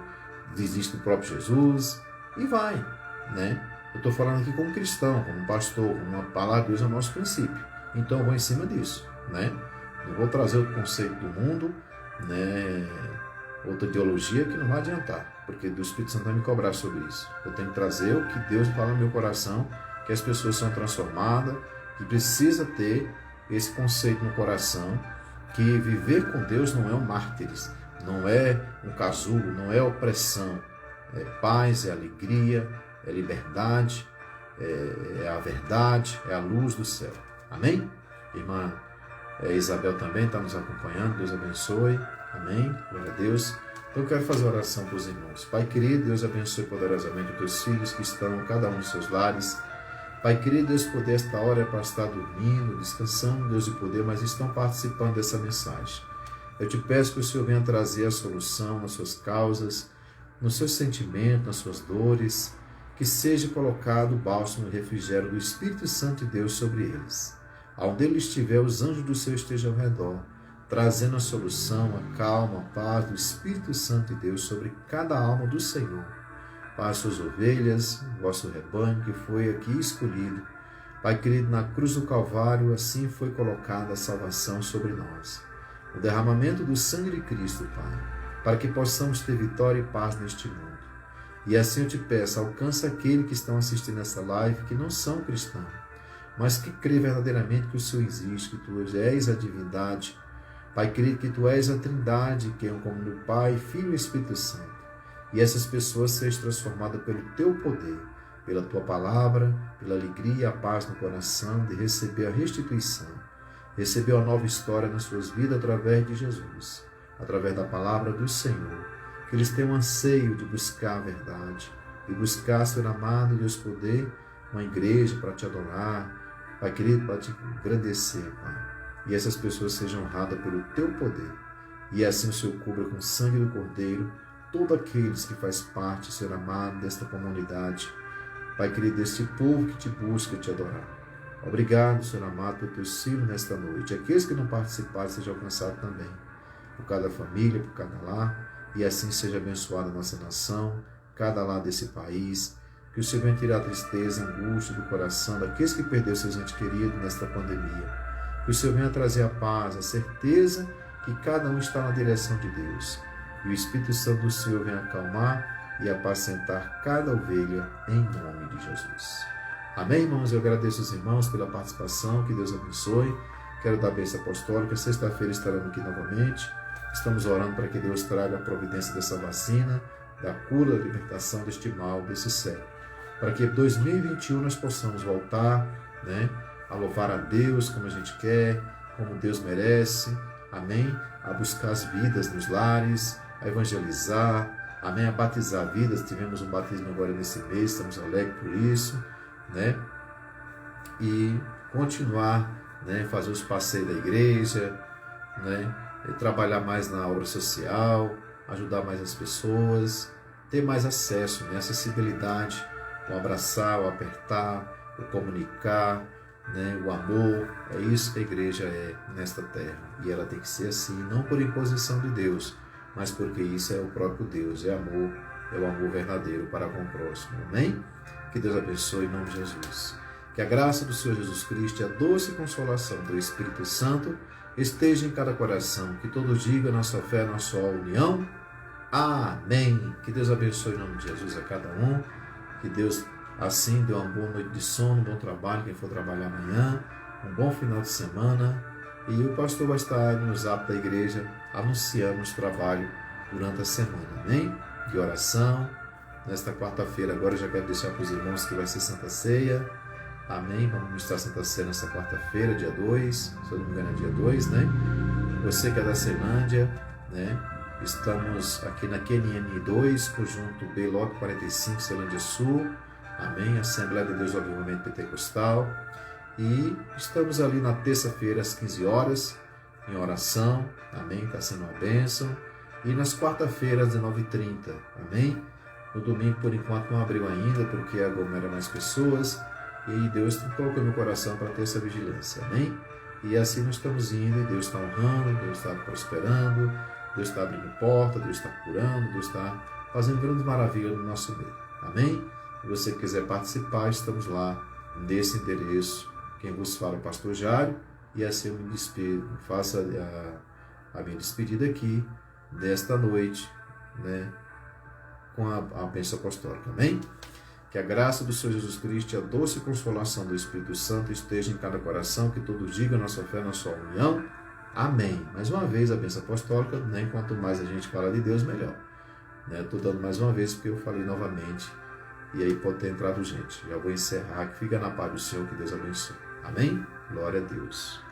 desistem do próprio Jesus, e vai, né? Eu estou falando aqui como cristão, como pastor, como uma palavra de Deus é o nosso princípio. Então eu vou em cima disso, né? Não vou trazer outro conceito do mundo, né? Outra ideologia que não vai adiantar, porque do Espírito Santo vai me cobrar sobre isso. Eu tenho que trazer o que Deus fala no meu coração, que as pessoas são transformadas, que precisa ter esse conceito no coração, que viver com Deus não é um mártires, não é um casulo, não é opressão, é paz, é alegria, é liberdade, é a verdade, é a luz do céu. Amém? Irmã Isabel também está nos acompanhando, Deus abençoe. Amém? Glória a Deus. Então eu quero fazer oração para os irmãos. Pai querido, Deus abençoe poderosamente os teus filhos que estão, cada um dos seus lares. Pai querido, Deus poder, esta hora é para estar dormindo, descansando, Deus de poder, mas estão participando dessa mensagem. Eu te peço que o Senhor venha trazer a solução nas suas causas, nos seus sentimentos, nas suas dores, que seja colocado o bálsamo e refrigério do Espírito Santo de Deus sobre eles. Aonde ele estiver, os anjos do céu estejam ao redor, trazendo a solução, a calma, a paz do Espírito Santo de Deus sobre cada alma do Senhor. Para as suas ovelhas, vosso rebanho que foi aqui escolhido. Pai querido, na cruz do Calvário, assim foi colocada a salvação sobre nós. O derramamento do sangue de Cristo, Pai, para que possamos ter vitória e paz neste mundo. E assim eu te peço, alcança aqueles que estão assistindo essa live, que não são cristãos, mas que crê verdadeiramente que o Senhor existe, que tu és a divindade. Pai querido, que tu és a trindade, que é um comum do Pai, Filho e Espírito Santo. E essas pessoas sejam transformadas pelo teu poder, pela tua palavra, pela alegria e a paz no coração de receber a restituição, receber uma nova história nas suas vidas através de Jesus, através da palavra do Senhor. Que eles tenham anseio de buscar a verdade, de buscar, Senhor amado, Deus poder, uma igreja para te adorar, Pai querido, para te engrandecer, Pai. E essas pessoas sejam honradas pelo teu poder. E assim o Senhor cubra com o sangue do Cordeiro todos aqueles que faz parte, Senhor amado, desta comunidade, Pai querido, deste povo que te busca e te adorar. Obrigado, Senhor amado, por teus filhos nesta noite. Aqueles que não participaram sejam alcançados também, por cada família, por cada lar, e assim seja abençoada a nossa nação, cada lar desse país. Que o Senhor venha tirar a tristeza, a angústia do coração daqueles que perderam seus entes queridos nesta pandemia. Que o Senhor venha trazer a paz, a certeza que cada um está na direção de Deus. E o Espírito Santo do Senhor venha acalmar e apacentar cada ovelha em nome de Jesus. Amém, irmãos? Eu agradeço os irmãos pela participação, que Deus abençoe. Quero dar a bênção apostólica. Sexta-feira estaremos aqui novamente. Estamos orando para que Deus traga a providência dessa vacina, da cura, da libertação deste mal, desse século. Para que em 2021 nós possamos voltar, né, a louvar a Deus como a gente quer, como Deus merece. Amém? A buscar as vidas nos lares, a evangelizar, amém? A batizar vidas. Tivemos um batismo agora nesse mês, estamos alegres por isso, né? E continuar, né? Fazer os passeios da igreja, né? E trabalhar mais na obra social, ajudar mais as pessoas, ter mais acesso, né? Acessibilidade, o abraçar, o apertar, o comunicar, né, o amor. É isso que a igreja é nesta terra, e ela tem que ser assim, não por imposição de Deus, mas porque isso é o próprio Deus, é amor, é o amor verdadeiro para com o próximo. Amém? Que Deus abençoe em nome de Jesus. Que a graça do Senhor Jesus Cristo e a doce consolação do Espírito Santo esteja em cada coração, que todos digam na sua fé, na sua união. Amém. Que Deus abençoe em nome de Jesus a cada um, que Deus assim dê uma boa noite de sono, um bom trabalho, quem for trabalhar amanhã, um bom final de semana. E o pastor vai estar no zap da igreja anunciando os trabalhos durante a semana, amém? De oração. Nesta quarta-feira agora eu já quero deixar para os irmãos que vai ser Santa Ceia. Amém? Vamos ministrar a Santa Ceia nessa quarta-feira, dia 2, se eu não me engano é dia 2, né? Você que é da Ceilândia, né? Estamos aqui na QNN 2, conjunto B, Lote 45, Ceilândia Sul. Amém? Assembleia de Deus do Avivamento Pentecostal. E estamos ali na terça-feira, às 15 horas, em oração. Amém? Está sendo uma bênção. E nas quarta-feiras, às 19h30. Amém? No domingo, por enquanto, não abriu ainda, porque aglomera mais pessoas. E Deus colocou no meu coração para ter essa vigilância. Amém? E assim nós estamos indo, e Deus está honrando, Deus está prosperando, Deus está abrindo porta, Deus está curando, Deus está fazendo grandes maravilhas no nosso meio. Amém? Se você quiser participar, estamos lá nesse endereço. Quem vos fala é o pastor Jário, e assim eu me despido, faça a minha despedida aqui, desta noite, né, com a bênção apostólica. Amém? Que a graça do Senhor Jesus Cristo e a doce consolação do Espírito Santo esteja em cada coração, que todos digam a nossa fé, na sua união. Amém. Mais uma vez a bênção apostólica, né? Quanto mais a gente fala de Deus, melhor. Estou dando mais uma vez porque eu falei novamente. E aí pode ter entrado gente. Já vou encerrar. Que fica na paz do Senhor, que Deus abençoe. Amém? Glória a Deus.